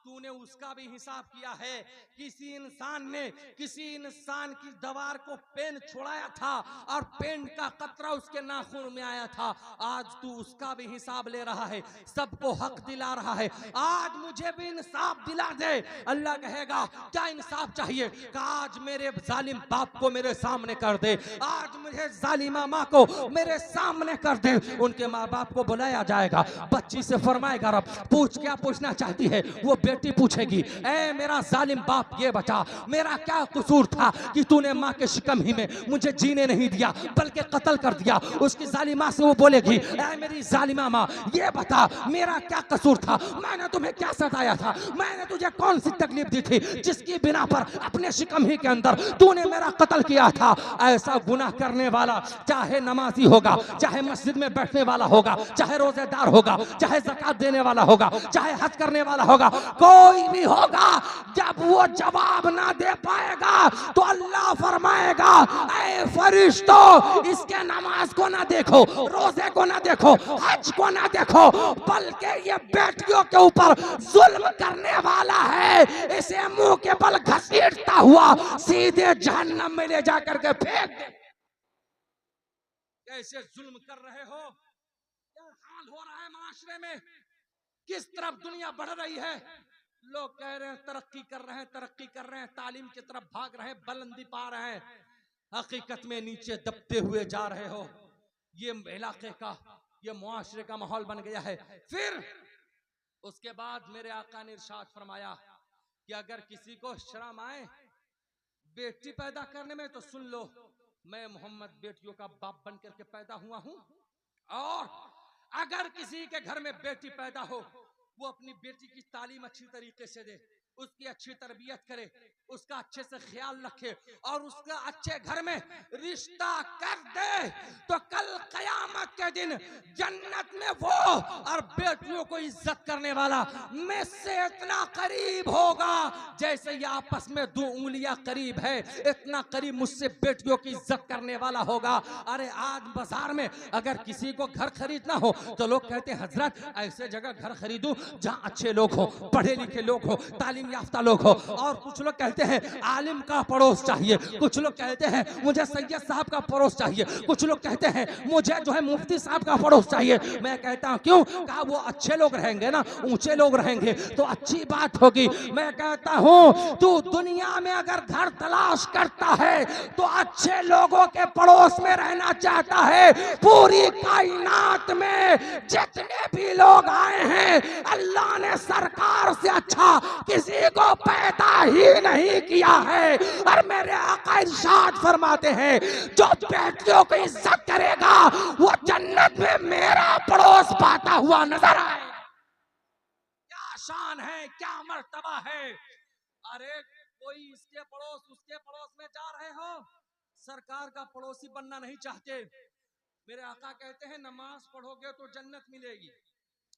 तूने उसका भी हिसाब किया है। किसी इंसान ने किसी इंसान की दीवार को पेन छुड़ाया था और पेन का कतरा उसके नाखून में आया था, आज तू उसका भी हिसाब ले रहा है, सबको हक दिला रहा है, आज मुझे भी इंसाफ दिला दे। अल्लाह कहेगा क्या इंसाफ चाहिए? आज मेरे जालिम बाप को मेरे सामने कर दे, आज मुझे जालिमा माँ को मेरे सामने कर दे। उनके माँ बाप को बुलाया जाएगा, बच्ची से फरमाएगा रब पूछ, क्या पूछना चाहती है? वो बेटी पूछेगी ऐ मेरा जालिम बाप ये बता मेरा क्या कसूर था कि तूने माँ के शिकम ही में मुझे जीने नहीं दिया बल्कि कत्ल कर दिया। उसकी जालिमा से वो बोलेगी ऐ मेरी जालिमा माँ ये बता मेरा क्या कसूर था, मैंने तुम्हें क्या सताया था, मैंने तुझे कौन सी तकलीफ दी थी जिसकी बिना पर अपने शिकम ही के अंदर तूने मेरा कत्ल किया था। ऐसा गुनाह करने वाला चाहे नमाजी होगा, चाहे मस्जिद में बैठने वाला होगा, चाहे रोजेदार होगा, चाहे ज़कात देने वाला होगा, चाहे हज करने वाला होगा, कोई भी होगा, जब वो जवाब ना दे पाएगा तो अल्लाह फरमाएगा ऐ फरिश्तों इसके नमाज को ना देखो, रोजे को ना देखो, हज को ना देखो, बल्कि ये बेटियों के ऊपर जुल्म करने वाला है, इसे मुंह के बल घसीटता हुआ सीधे जहन्नम में ले जाकर के फेंक दे। कैसे जुल्म कर रहे हो, क्या हाल हो रहा है माशरे में। किस तरफ दुनिया बढ़ रही है? लोग कह रहे हैं तरक्की कर रहे हैं, तरक्की कर रहे हैं, तालीम की तरफ भाग रहे हैं, बुलंदी पा रहे हैं। हकीकत में नीचे दबते हुए जा रहे हो। ये इलाके का, ये मुआशरे का माहौल बन गया है। फिर उसके बाद मेरे आका ने इरशाद फरमाया कि अगर किसी को शर्म आए बेटी पैदा करने में तो सुन लो, मैं मोहम्मद बेटियों का बाप बन करके पैदा हुआ हूं। और अगर किसी के घर में बेटी पैदा हो, वो अपनी बेटी की तालीम अच्छी तरीके से दे, उसकी अच्छी तरबियत करे, उसका अच्छे से ख्याल रखे और उसका अच्छे घर में रिश्ता कर दे, तो कल कयामत के दिन जन्नत में वो और बेटियों को इज्जत करने वाला मैं से इतना करीब होगा जैसे ये आपस में 2 उंगलियां करीब है, इतना करीब मुझसे बेटियों की इज्जत करने वाला होगा। अरे आज बाजार में अगर किसी को घर खरीदना हो तो लोग कहते हैं हजरत ऐसे जगह घर खरीदूं जहां अच्छे लोग हो, पढ़े लिखे लोग हो, तालीम याफ्ता लोग हो। और कुछ लोग कहते हैं आलिम का पड़ोस चाहिए, कुछ लोग कहते हैं मुझे सैयद साहब का पड़ोस चाहिए, कुछ लोग कहते हैं मुझे जो है मुफ्ती साहब का पड़ोस चाहिए। मैं कहता हूं क्यों? कहा वो अच्छे लोग रहेंगे ना, ऊंचे लोग रहेंगे तो अच्छी बात होगी। मैं कहता हूं तू दुनिया में अगर घर तलाश करता है तो अच्छे लोगों के पड़ोस में रहना चाहता है। पूरी कायनात में जितने भी लोग आए हैं अल्लाह ने सरकार से अच्छा किसी को पैदा ही नहीं किया है। और मेरे आका इरशाद फरमाते हैं जो बेटियों की इज्जत करेगा वो जन्नत में मेरा पड़ोस पाता हुआ नजर आए। क्या शान है, क्या मर्तबा है। अरे कोई इसके पड़ोस उसके पड़ोस में जा रहे हो, सरकार का पड़ोसी बनना नहीं चाहते। मेरे आका कहते हैं नमाज पढ़ोगे तो जन्नत मिलेगी,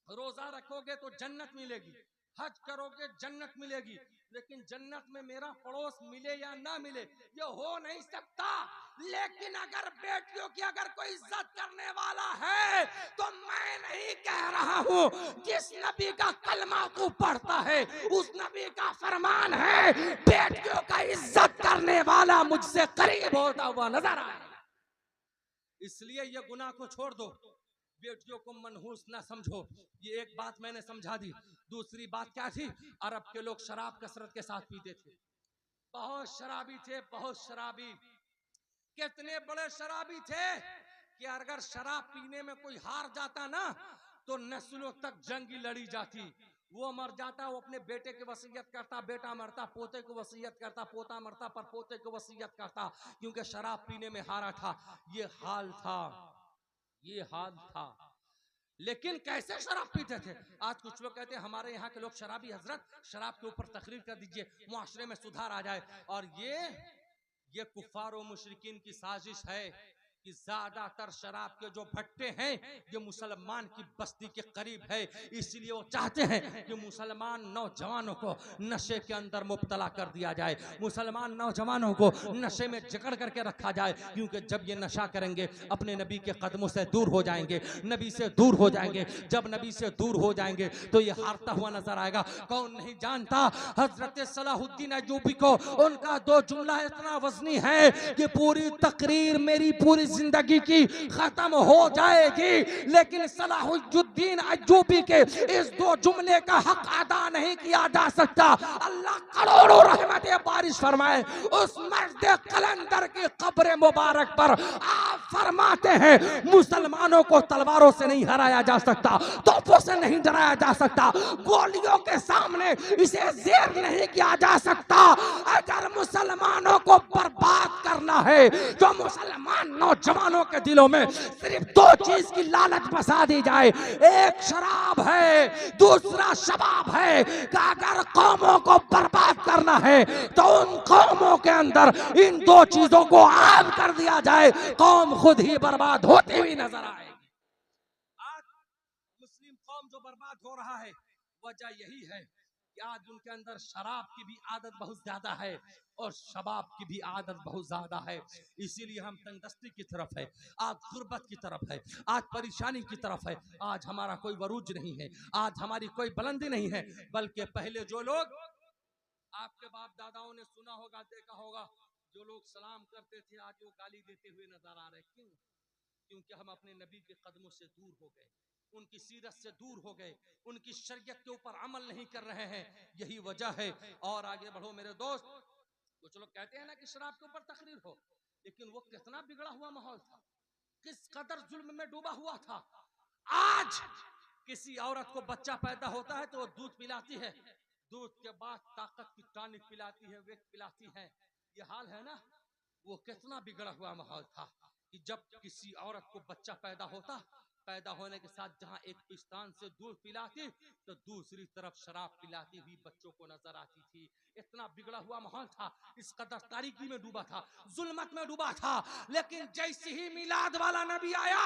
रोजा रखोगे तो जन्नत मिलेगी, हज करोगे जन्नत मिलेगी, लेकिन जन्नत में मेरा पड़ोस मिले या ना मिले ये हो नहीं सकता। लेकिन अगर बेटियों की अगर कोई इज्जत करने वाला है तो मैं नहीं कह रहा हूं, जिस नबी का कलमा तू पढ़ता है उस नबी का फरमान है बेटियों का इज्जत करने वाला मुझसे करीब होता हुआ नजर आए। इसलिए ये गुनाह को छोड़ दो, बेटियों को मनहूस ना समझो। ये एक बात मैंने समझा दी। दूसरी बात क्या थी? अरब के लोग शराब कसरत के साथ पीते थे, बहुत शराबी थे, बहुत शराबी। कितने बड़े शराबी थे कि अगर शराब पीने में कोई हार जाता ना तो नस्लों तक जंग लड़ी जाती। वो मर जाता, वो अपने बेटे की वसीयत करता, बेटा मरता, पोते को वसीयत करता, पोता मरता पर पोते को वसीयत करता, क्योंकि शराब पीने में हारा था। ये हाल था, ये हाल था। लेकिन कैसे शराब पीते थे? आज कुछ लोग कहते हैं हमारे यहाँ के लोग शराबी, हजरत शराब के ऊपर तकरीर कर दीजिए, मुआशरे में सुधार आ जाए। और ये कुफार और मुशरिकीन की साजिश है कि ज्यादातर शराब के जो भट्टे हैं ये मुसलमान की बस्ती के करीब है। इसीलिए वो चाहते हैं कि मुसलमान नौजवानों को नशे के अंदर मुब्तला कर दिया जाए, मुसलमान नौजवानों को नशे में जकड़ करके रखा जाए, क्योंकि जब ये नशा करेंगे अपने नबी के कदमों से दूर हो जाएंगे, नबी से दूर हो जाएंगे। जब नबी से दूर हो जाएंगे तो ये हारता हुआ नजर आएगा। कौन नहीं जानता हजरत सलाहुद्दीन अय्यूबी को, उनका 2 जुमला इतना वजनी है कि पूरी तकरीर मेरी पूरी जिंदगी की खत्म हो जाएगी, लेकिन सलाहुद्दीन अय्यूबी के इस 2 जुमले का हक अदा नहीं किया जा सकता। अल्लाह करोड़ों रहमतें बारिश फरमाए उस मर्द कलंदर की कब्र मुबारक पर। आप फरमाते हैं मुसलमानों को तलवारों से नहीं हराया जा सकता, तोपों से नहीं डराया जा सकता, गोलियों के सामने इसे जेर नहीं किया जा सकता। अगर मुसलमानों को बर्बाद करना है तो मुसलमान नौजवानों के दिलों में सिर्फ 2 चीज की लालच बसा दी जाए, एक शराब है, दूसरा शबाब है। कि अगर कौमों को बर्बाद करना है तो उन कौमों के अंदर इन 2 चीजों को आम कर दिया जाए, कौम खुद ही बर्बाद होती हुई नजर आएगी। आज मुस्लिम कौम जो बर्बाद हो रहा है वजह यही है कि आज उनके अंदर शराब की भी आदत बहुत ज्यादा है और शबाब की भी आदत बहुत ज्यादा है। इसीलिए हम तंगदस्ती की तरफ है, आज गुर्बत की तरफ है, आज परेशानी की तरफ है। आज हमारा कोई वरूज नहीं है, आज हमारी कोई बुलंदी नहीं है, बल्कि पहले जो लोग आपके बाप दादाओं ने सुना होगा, देखा होगा, जो लोग सलाम करते थे आज वो गाली देते हुए नजर आ रहे। क्यों? क्योंकि हम अपने नबी के कदमों से दूर हो गए। उनकी सीरत से दूर हो गए, उनकी शरीयत के ऊपर अमल नहीं कर रहे हैं, यही वजह है। और आगे बढ़ो मेरे दोस्त, कुछ लोग कहते हैं ना कि शराब के ऊपर तकरीर हो, लेकिन वो कितना बिगड़ा हुआ माहौल था, किस कदर जुल्म में डूबा हुआ था। आज किसी औरत को बच्चा पैदा होता है तो वो दूध पिलाती है, दूध के बाद ताकत की टॉनिक पिलाती है, वेट पिलाती है, ये हाल है ना। वो कितना बिगड़ा हुआ माहौल था कि जब किसी औरत को बच्चा पैदा होता, पैदा होने के साथ जहां एक पिस्तान से दूध पिलाती तो दूसरी तरफ शराब पिलाती हुई बच्चों को नजर आती थी। इतना बिगड़ा हुआ माहौल था, इस कदर तारीकी में डूबा था, जुल्मत में डूबा था। लेकिन जैसे ही मिलाद वाला नबी आया,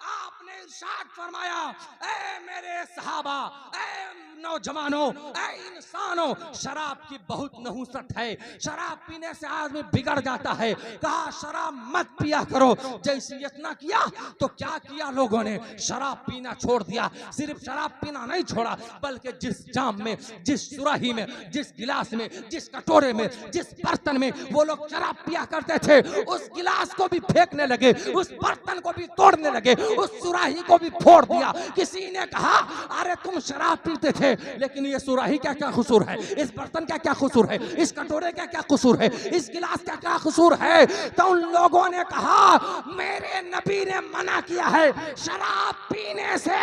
आपने इरशाद फरमाया, ऐ मेरे सहाबा, ऐ नौजवानों, ऐ इंसानों, शराब की बहुत नहुसत है, शराब पीने से आदमी बिगड़ जाता है। कहा शराब मत पिया करो। जैसे इतना किया तो क्या किया लोगों ने, शराब पीना छोड़ दिया। सिर्फ शराब पीना नहीं छोड़ा, बल्कि जिस जाम में, जिस सुराही में, जिस गिलास में, जिस कटोरे में, जिस बर्तन में वो लोग शराब पिया करते थे, उस गिलास को भी फेंकने लगे, उस बर्तन को भी तोड़ने लगे, उस सुराही को भी फोड़ दिया। किसी ने कहा अरे तुम शराब पीते थे, लेकिन ये सुराही का क्या कसूर है, इस बर्तन का क्या कसूर है, इस कटोरे का क्या कसूर है, इस गिलास का क्या कसूर है। तो उन लोगों ने कहा मेरे नबी ने मना किया है शराब पीने से।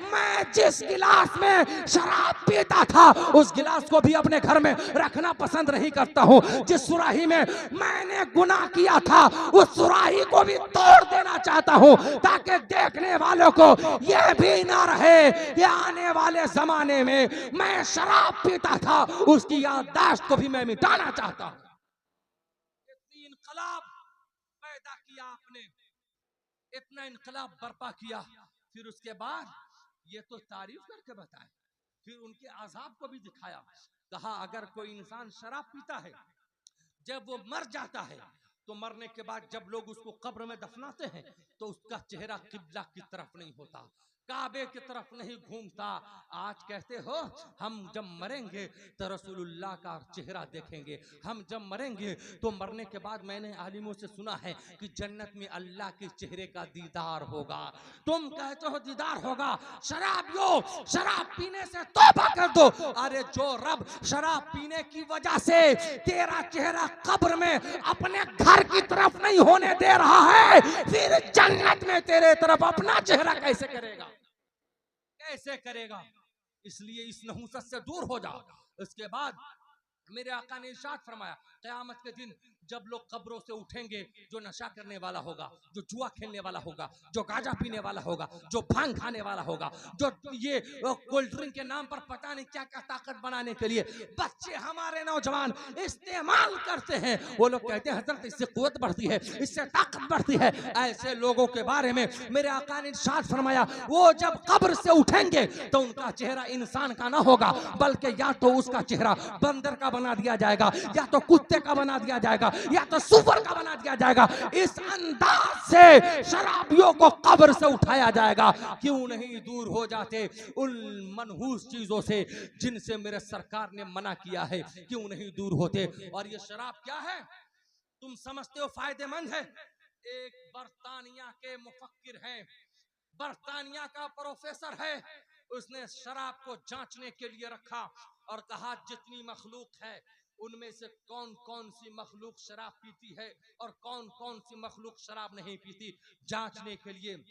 मैं जिस गिलास में शराब पीता था उस गिलास को भी अपने घर में रखना पसंद नहीं करता हूँ। जिस सुराही में मैंने गुनाह किया था उस सुराही को भी तोड़ देना चाहता हूँ, ताकि देखने वालों को यह भी ना रहे कि आने वाले जमाने में मैं शराब पीता था, उसकी याददाश्त को भी मैं मिटाना चाहता हूँ। इतनी इनकलाब पैदा किया आपने, इतना इनकलाब बर्पा किया, फिर उसके बाद ये तो तारीफ करके बताए, फिर उनके अजाब को भी दिखाया। कहा अगर कोई इंसान शराब पीता है, जब वो मर जाता है तो मरने के बाद जब लोग उसको कब्र में दफनाते हैं तो उसका चेहरा किबला की तरफ नहीं होता, काबे की तरफ नहीं घूमता। आज कहते हो हम जब मरेंगे तो रसूलुल्लाह का चेहरा देखेंगे, हम जब मरेंगे तो मरने के बाद मैंने आलिमों से सुना है कि जन्नत में अल्लाह के चेहरे का दीदार होगा। तुम कहते हो दीदार होगा, शराबियों शराब पीने से तौबा कर दो। अरे जो रब शराब पीने की वजह से तेरा चेहरा कब्र में अपने घर की तरफ नहीं होने दे रहा है, फिर जन्नत में तेरे तरफ अपना चेहरा कैसे करेगा, कैसे करेगा। इसलिए इस नहुसत से दूर हो जाओ। इसके बाद मेरे आका ने इरशाद फरमाया क़यामत के दिन जब लोग कब्रों से उठेंगे, जो नशा करने वाला होगा, जो जुआ खेलने वाला होगा, जो गांजा पीने वाला होगा, जो भांग खाने वाला होगा, जो ये कोल्ड ड्रिंक के नाम पर पता नहीं क्या क्या ताकत बनाने के लिए बच्चे हमारे नौजवान इस्तेमाल करते हैं, वो लोग कहते हैं हजरत इससे कुव्वत बढ़ती है, इससे ताकत बढ़ती है। ऐसे लोगों के बारे में मेरे आका ने इरशाद फरमाया वो जब कब्र से उठेंगे तो उनका चेहरा इंसान का ना होगा, बल्कि या तो उसका चेहरा बंदर का बना दिया जाएगा, या तो कुत्ते का बना दिया जाएगा, या तो सुअर का बना दिया जाएगा। इस अंदाज से शराबियों को कब्र से उठाया जाएगा। क्यों नहीं दूर हो जाते उन मनहूस चीजों से जिनसे मेरे सरकार ने मना किया है, क्यों नहीं दूर होते। और ये शराब क्या है तुम समझते हो फायदेमंद है। एक बर्तानिया के मुफक्किर हैं, बर्तानिया का प्रोफेसर है, उसने शराब को जांचने के लिए रखा और कहा जितनी मखलूक है उनमें से कौन कौन सी मखलूक शराब पीती है और कौन कौन सी मखलूक शराब नहीं पीती, जांचने के लिए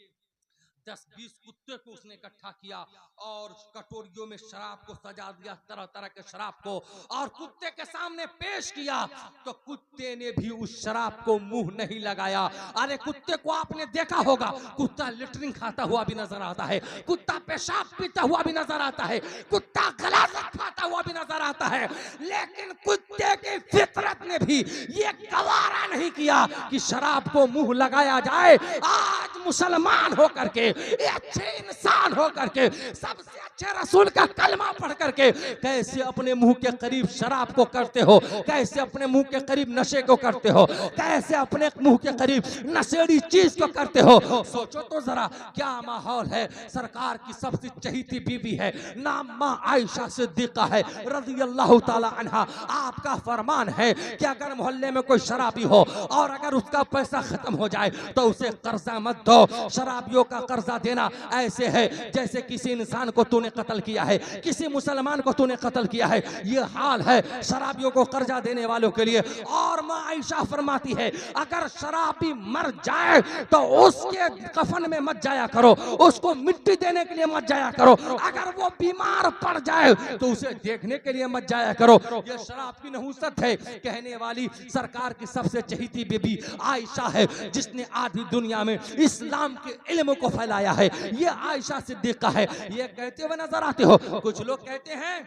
10-20 कुत्ते को उसने इकट्ठा किया और कटोरियों में शराब को सजा दिया, तरह तरह के शराब को, और कुत्ते के सामने पेश किया तो कुत्ते ने भी उस शराब को मुंह नहीं लगाया। अरे कुत्ते को आपने देखा होगा, कुत्ता लिटरिंग खाता हुआ भी नजर आता है, कुत्ता पेशाब पीता हुआ भी नजर आता है, कुत्ता गलासा खाता हुआ भी नजर आता है, लेकिन कुत्ते की फितरत ने भी ये गवारा नहीं किया कि शराब को मुंह लगाया जाए। आज मुसलमान होकर के अच्छे इंसान होकर के सबसे अच्छे रसूल का कलमा पढ़ करके कैसे अपने मुंह के करीब शराब को करते हो, कैसे अपने मुंह के करीब नशे को करते हो, कैसे अपने मुंह के करीब नशेड़ी चीज को करते हो। सोचो तो जरा क्या माहौल है। सरकार की सबसे चहीती बीवी है, नाम मां आयशा सिद्दीका है रज़ी अल्लाह ताला अन्हा। आपका फरमान है कि अगर मोहल्ले में कोई शराबी हो और अगर उसका पैसा खत्म हो जाए तो उसे कर्जा मत दो। शराबियों का कर्जा देना ऐसे है जैसे किसी इंसान को तूने कत्ल किया है, किसी मुसलमान को तूने कत्ल किया है। ये हाल है शराबियों को कर्जा देने वालों के लिए। और मां आयशा फरमाती है अगर शराबी मर जाए तो उसके कफन में मत जाया करो, उसको मिट्टी देने के लिए मत जाया करो। अगर वो बीमार पड़ जाए तो उसे देखने के लिए मत जाया करो। ये शराब की नहुसत है। कहने वाली सरकार की सबसे चहीती बीबी आयशा है, जिसने आधी दुनिया में इस्लाम के इल्म को फैलाया है। ये आयशा सिद्दीका है। ये कहते हुए नजर आते हो। कुछ लोग कहते हैं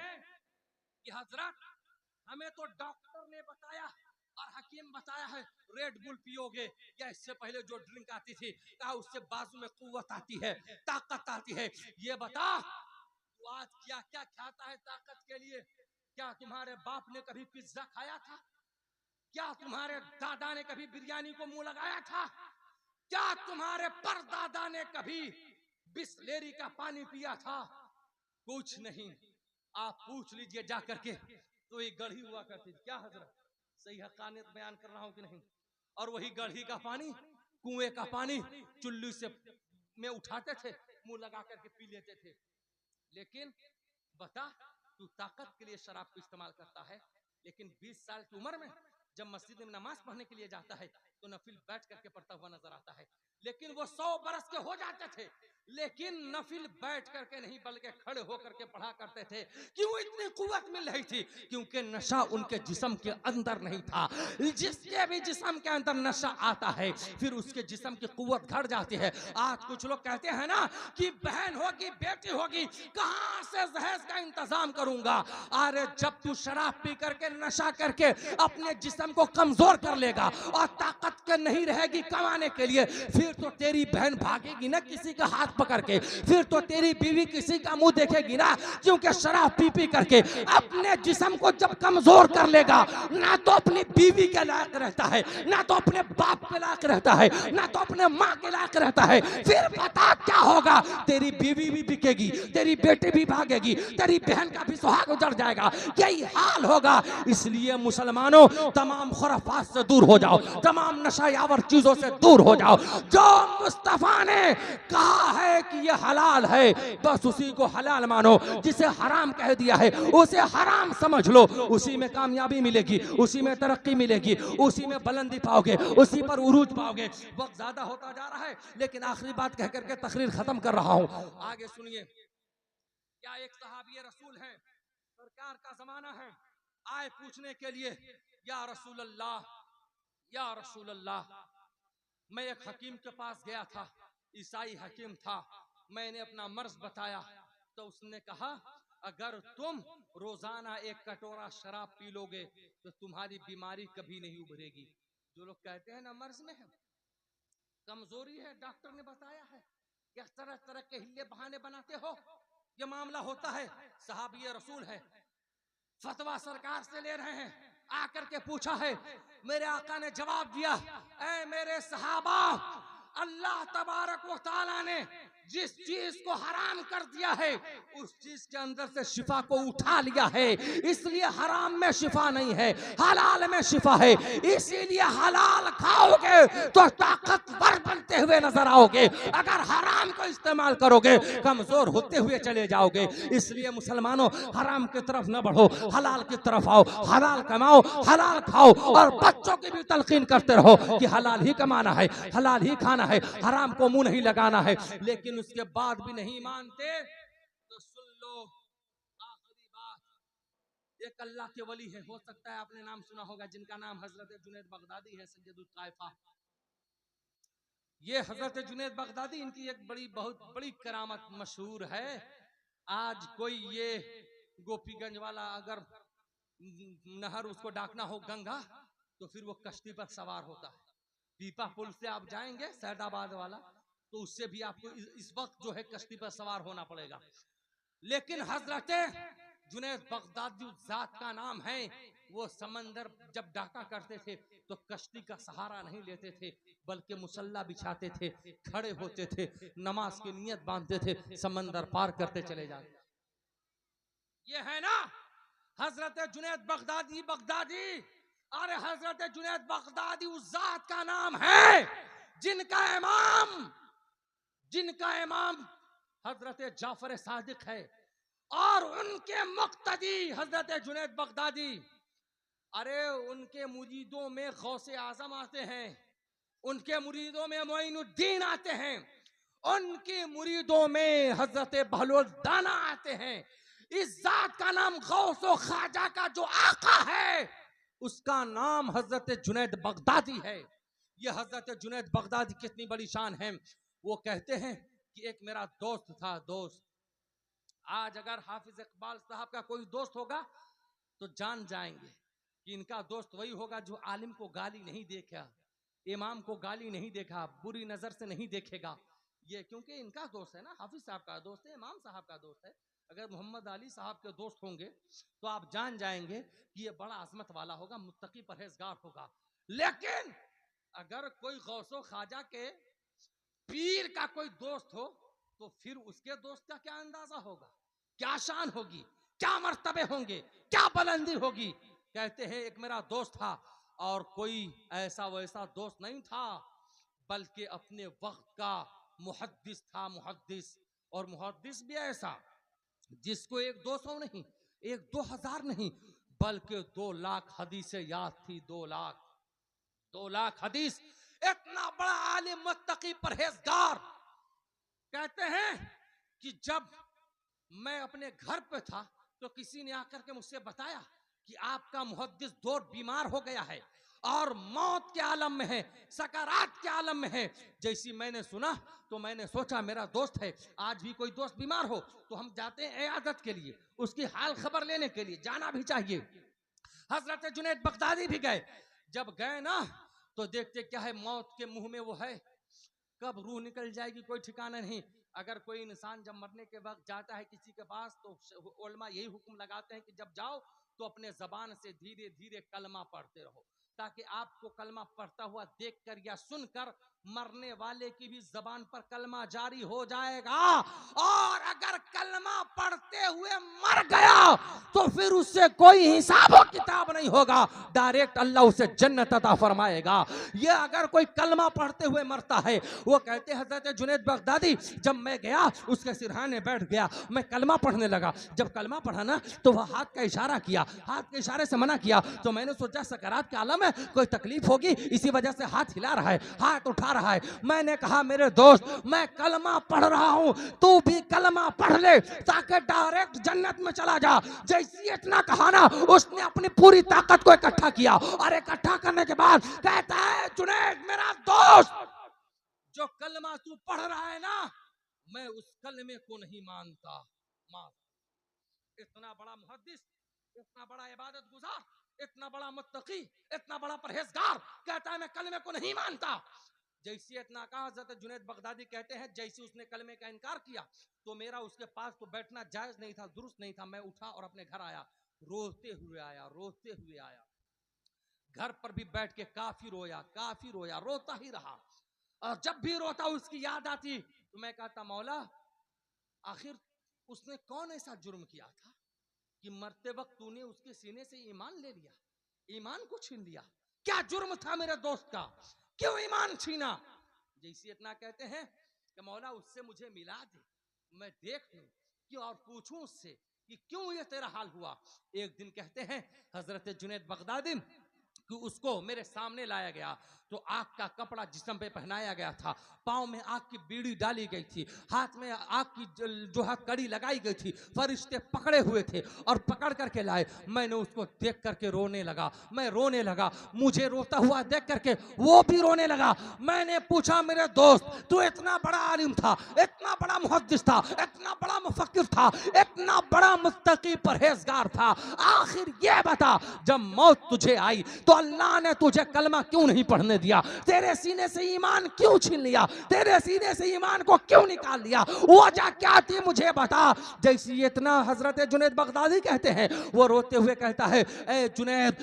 कि हजरत हमें तो डॉक्टर ने बताया और हकीम बताया है रेड बुल पियोगे या इससे पहले जो ड्रिंक आती थी कहा उससे बाजू में कुव्वत आती है, ताकत आती है। ये बता तू आज क्या क्या खाता है ताकत के लिए? क्या तुम्हारे बाप ने कभी पिज्जा खाया था? क्या तुम्हारे दादा ने कभी बिरयानी को मुंह लगाया था? क्या तुम्हारे परदादा ने कभी बिस्लेरी का पानी पिया था? कुछ नहीं। आप पूछ लीजिए जा करके। तो ये गढ़ी हुआ करती थी। क्या हजरत सही हकानियत बयान कर रहा हूं कि नहीं? और वही गढ़ी का पानी, कुएं का पानी चुल्ली से में उठाते थे, मुंह लगा करके पी लेते थे। लेकिन बता तू ताकत के लिए शराब को इस्तेमाल करता है, लेकिन 20 साल की उम्र में जब मस्जिद में नमाज पढ़ने के लिए जाता है तो नफिल बैठ करके पढ़ता हुआ नजर आता है। लेकिन वो 100 बरस के हो जाते थे, लेकिन नफिल बैठ करके नहीं बल्कि खड़े होकर के पढ़ा करते थे। क्यों इतनी कुव्वत मिल रही थी? क्योंकि नशा उनके जिस्म के अंदर नहीं था। जिसके भी जिस्म के अंदर नशा आता है फिर उसके जिस्म की कुव्वत घट जाती है। आज कुछ लोग कहते हैं ना कि बहन होगी, बेटी होगी, कहां से जहेज का इंतजाम करूंगा। अरे जब तू शराब पी करके नशा करके अपने जिस्म को कमजोर कर लेगा और ताकत के नहीं रहेगी कमाने के लिए, फिर तो तेरी बहन भागेगी ना किसी का हाथ पकड़ के, फिर तो तेरी बीवी किसी का मुंह देखेगी ना। क्योंकि शराब पी पी करके अपने जिस्म को जब कमजोर कर लेगा, ना तो अपनी बीवी के लायक रहता है, ना तो अपने बाप के लायक रहता है, ना तो अपने माँ के लायक रहता है। फिर पता क्या होगा? तेरी बीवी भी बिकेगी, तेरी बेटी भी भागेगी, तेरी बहन का भी सुहाग उजड़ जाएगा। यही हाल होगा। इसलिए मुसलमानों तमाम खुराफात से दूर हो जाओ, तमाम नशायावर चीजों से दूर हो जाओ। जो मुस्तफा ने कहा है कि ये हलाल है बस उसी को हलाल मानो। जिसे हराम कह दिया है उसे हराम समझ लो। उसी में कामयाबी मिलेगी, उसी में तरक्की मिलेगी, उसी में बुलंदी पाओगे, उसी पर उरूज पाओगे। वक्त ज्यादा होता जा रहा है लेकिन आखिरी बात कह करके तकरीर खत्म कर रहा हूं। आगे सुनिए। क्या एक सहाबी रसूल है, सरकार का जमाना है, आए पूछने के लिए या रसूल अल्लाह, या रसूल अल्लाह, मैं एक हकीम के पास गया था, ईसाई हकीम था, मैंने अपना मर्ज बताया तो उसने कहा अगर तुम रोजाना एक कटोरा शराब पी लोगे तो तुम्हारी बीमारी कभी नहीं उभरेगी। जो लोग कहते हैं ना मर्ज में है, कमजोरी है, डॉक्टर ने बताया है, या तरह तरह के हिले बहाने बनाते हो, ये मामला होता है। सहाबी रसूल है, फतवा सरकार से ले रहे हैं, आकर के पूछा है। मेरे आका ने जवाब दिया, ऐ मेरे सहाबा, अल्लाह तबारक व तआला ने जिस चीज को हराम कर दिया है उस चीज के अंदर से शिफा को उठा लिया है। इसलिए हराम में शिफा नहीं है, हलाल में शिफा है। इसीलिए हलाल खाओगे तो ताकतवर बनते हुए नजर आओगे, अगर हराम को इस्तेमाल करोगे कमजोर होते हुए चले जाओगे। इसलिए मुसलमानों हराम की तरफ न बढ़ो, हलाल की तरफ आओ, हलाल कमाओ, हलाल खाओ और बच्चों की भी तलकीन करते रहो कि हलाल ही कमाना है, हलाल ही खाना है, हराम को मुंह नहीं लगाना है। लेकिन उसके बाद भी नहीं मानते तो सुन लो आखिरी बात। एक अल्लाह के वली है, हो सकता है आपने नाम सुना होगा, जिनका नाम हजरत जुनैद बगदादी है, सैयदुल ताइफा। ये हजरत जुनैद बगदादी, इनकी एक बहुत बड़ी करामत मशहूर है। आज कोई ये गोपीगंज वाला अगर नहर उसको डाकना हो गंगा तो फिर वो कश्ती पर सवार होता है। पीपा पुल से आप जाएंगे सैदाबाद वाला तो उससे भी आपको इस वक्त जो है कश्ती पर सवार होना पड़ेगा। लेकिन हजरत जुनैद बगदादी उस जात का नाम है, वो समंदर जब डाका करते थे तो कश्ती का सहारा नहीं लेते थे, बल्कि मुसल्ला बिछाते थे, खड़े होते थे, नमाज की नियत बांधते थे, समंदर पार करते चले जाते। ये है ना हजरत जुनैद बगदादी। अरे हजरत जुनैद बगदादी उस जात का नाम है जिनका इमाम हजरत जाफर सादिक है और उनके मुक्तदी हजरत जुनैद बगदादी। अरे उनके मुरीदों में गौसे आजम आते हैं, उनके मुरीदों में मोइनुद्दीन आते हैं, उनके मुरीदों में हजरत बहलुद्दाना आते हैं। इस जात का नाम गौसो ख्वाजा का जो आका है उसका नाम हजरत जुनैद बगदादी है। ये हजरत जुनैद बगदादी कितनी बड़ी शान है। वो कहते हैं कि एक मेरा दोस्त था, दोस्त। आज अगर हाफिज इकबाल साहब का कोई दोस्त होगा तो जान जाएंगे कि इनका दोस्त वही होगा जो आलिम को गाली नहीं देखा, इमाम को गाली नहीं देखा, बुरी नजर से नहीं देखेगा। ये क्योंकि इनका दोस्त है ना, हाफिज साहब का दोस्त है, इमाम साहब का दोस्त है। अगर मोहम्मद अली साहब के दोस्त होंगे तो आप जान जाएंगे कि ये बड़ा अजमत वाला होगा, मुत्तकी परहेजगार होगा। लेकिन अगर कोई गौसो ख्वाजा के पीर का कोई दोस्त हो तो फिर उसके दोस्त का क्या अंदाजा होगा, क्या शान होगी, क्या मर्तबे होंगे, क्या बुलंदी होगी। कहते हैं एक मेरा दोस्त था और कोई ऐसा वैसा दोस्त नहीं था, बल्कि अपने वक्त का मुहद्दिस था, मुहद्दिस। और मुहद्दिस भी ऐसा जिसको 100-200 नहीं, 1-2 हज़ार नहीं, बल्कि 2 लाख हदीसें याद थी। 2 लाख हदीस। इतना बड़ा आलिम, मुत्तकी, परहेजगार। कहते हैं कि जब मैं अपने घर पे था तो किसी ने आकर के मुझसे बताया कि आपका मुहद्दिस दौर बीमार हो गया है और मौत के आलम में है, सकरात के आलम में है। जैसी मैंने सुना तो मैंने सोचा मेरा दोस्त है, आज भी कोई दोस्त बीमार हो तो हम जाते हैं इयादत के लिए, उसकी हाल खबर लेने के लिए, जाना भी चाहिए। हजरत जुनैद बगदादी भी गए। जब गए ना तो देखते क्या है, मौत के मुंह में वो है, कब रूह निकल जाएगी कोई ठिकाना नहीं। अगर कोई इंसान जब मरने के वक्त जाता है किसी के पास तो उलमा यही हुक्म लगाते हैं कि जब जाओ तो अपने जबान से धीरे धीरे कलमा पढ़ते रहो, ताकि आपको कलमा पढ़ता हुआ देखकर या सुनकर मरने वाले की भी जबान पर कलमा जारी हो जाएगा। और अगर कलमा पढ़ते हुए मर गया तो फिर उससे कोई हिसाब और किताब नहीं होगा, डायरेक्ट अल्लाह उसे जन्नत अता फरमाएगा। ये अगर कोई कलमा पढ़ते हुए मरता है। वो कहते हजरत जुनैद बगदादी, जब मैं गया उसके सिरहाने बैठ गया, मैं कलमा पढ़ने लगा। जब कलमा पढ़ा ना तो वह हाथ का इशारा किया, हाथ के इशारे से मना किया। तो मैंने सोचा सकरात के आलम है, कोई तकलीफ होगी, इसी वजह से हाथ हिला रहा है, हाथ उठा रहा है। मैंने कहा मेरे दोस्त, मैं कलमा पढ़ रहा हूं, तू भी कलमा पढ़ ले ताकि डायरेक्ट जन्नत में चला जा। जैसे इतना कहा ना, उसने अपनी पूरी ताकत को इकट्ठा किया और इकट्ठा करने के बाद कहता है जुनैद मेरा दोस्त, जो कलमा तू पढ़ रहा है ना, मैं उस कलमे को नहीं मानता। इतना बड़ा मुहद्दिस, इतना बड़ा इबादत गुजार, इतना बड़ा मुत्तकी, इतना बड़ा परहेजगार कहता है मैं कलमे को नहीं मानता। जैसे इतना कहा, हज़रत जुनैद बगदादी कहते हैं जैसे उसने कलमे का इनकार किया तो मेरा उसके पास तो बैठना जायज नहीं था, दुरुस्त नहीं था। मैं उठा और अपने घर आया, रोते हुए आया। घर पर भी बैठ के काफी रोया, रोता ही रहा। और जब भी रोता उसकी याद आती तो मैं कहता मौला, आखिर उसने कौन ऐसा जुर्म किया था कि मरते वक्त तूने उसके सीने से ईमान ले लिया, ईमान को छीन लिया? क्या जुर्म था मेरे दोस्त का, क्यों ईमान छीना? जैसे इतना कहते हैं कि मौला उससे मुझे मिला दे, मैं देख लूं क्यों और पूछूं उससे कि क्यों ये तेरा हाल हुआ। एक दिन कहते हैं हजरत जुनैद बगदादी कि उसको मेरे सामने लाया गया तो आग का कपड़ा जिस्म पे पहनाया गया था, पाँव में आग की बीड़ी डाली गई थी, हाथ में आग की जो है कड़ी लगाई गई थी, फरिश्ते पकड़े हुए थे और पकड़ करके लाए। मैंने उसको देख करके रोने लगा, मैं रोने लगा, मुझे रोता हुआ देख करके वो भी रोने लगा। मैंने पूछा मेरे दोस्त, तू इतना बड़ा आलिम था, इतना बड़ा मुहद्दिस था, इतना बड़ा मुफक्किर था, इतना बड़ा मुत्तकी परहेजगार था, आखिर ये बता जब मौत तुझे आई तो अल्लाह ने तुझे कलमा क्यों नहीं पढ़ने दिया, तेरे सीने से ईमान क्यों छीन लिया, तेरे सीने से ईमान को क्यों निकाल लिया, वजह क्या थी मुझे बता। जैसे इतना हजरत जुनैद बगदादी कहते हैं, वो रोते हुए कहता है, ए जुनैद,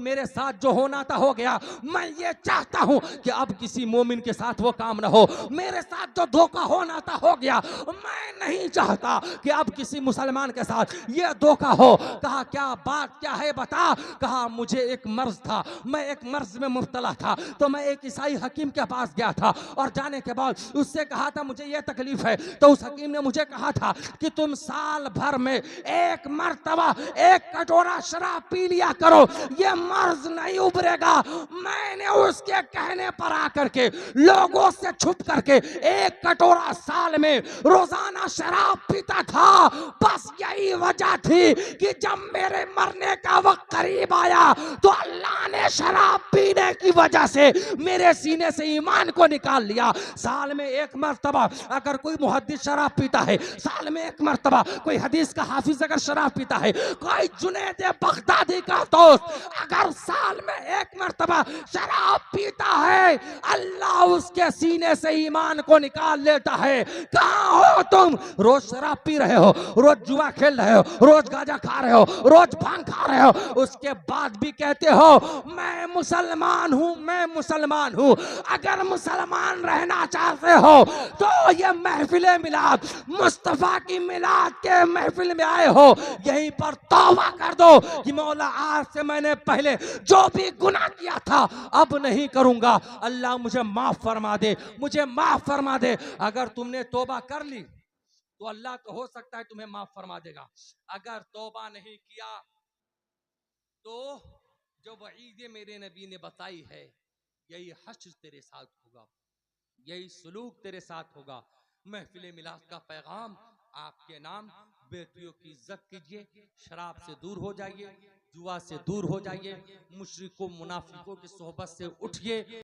मेरे साथ जो होना था हो गया, मैं ये चाहता हूं कि अब किसी मोमिन के साथ वो काम ना हो, मेरे साथ जो धोखा होना था हो गया, मैं नहीं चाहता कि अब किसी मुसलमान के साथ ये धोखा हो। कहा क्या बात क्या है बता। कहा मुझे एक मर्ज था, मैं एक मर्ज में मुब्तला था, तो मैं एक ईसाई हकीम के पास गया था और जाने के बाद उससे कहा था मुझे ये तकलीफ है, तो उस हकीम ने मुझे कहा था कि तुम साल भर में एक मर्तबा एक कटोरा शराब पी लिया करो, ये मर्ज नहीं उभरेगा। मैंने उसके कहने पर आकर के लोगों से छुप करके एक कटोरा साल में रोजाना शराब पीता था। बस यही वजह थी कि जब मेरे मरने का वक्त करीब आया तो अल्लाह ने शराब पीने की वजह से मेरे सीने से ईमान को निकाल लिया। साल में एक मर्तबा अगर कोई मुहद्दिस शराब पीता है, साल में एक मर्तबा कोई हदीस का हाफिज अगर शराब पीता है, कोई जुनैद बगदादी का दोस्त अगर साल में एक मर्तबा शराब पीता है, अल्लाह उसके सीने से ईमान को निकाल लेता है। कहां हो तुम? रोज शराब पी रहे हो, रोज जुआ खेल रहे हो, रोज गांजा खा रहे हो, रोज भांग खा रहे हो, उसके बाद भी कहते हो मैं मुसलमान हूं, मैं मुसलमान हूं। अगर मुसलमान रहना चाहते हो तो ये महफिल मिलाद, मुस्तफा की मिलाद के महफिल में आए हो, यहीं पर तौबा कर दो कि मौला आज से मैंने पहले जो भी गुनाह किया था अब नहीं करूंगा, अल्लाह मुझे माफ फरमा दे, मुझे माफ फरमा दे। अगर तुमने तौबा कर ली तो अल्लाह तो हो सकता है तुम्हें माफ फरमा देगा। अगर तौबा नहीं किया तो जो वईद मेरे नबी ने बताई है, यही हश्र तेरे साथ होगा, यही सलूक तेरे साथ होगा। महफिल मिलाद का पैगाम आपके नाम, बेटियों की इज्जत कीजिए, शराब से दूर हो जाइए, जुआ से दूर हो जाइए, मुशरिकों मुनाफिकों की सोहबत से उठिए।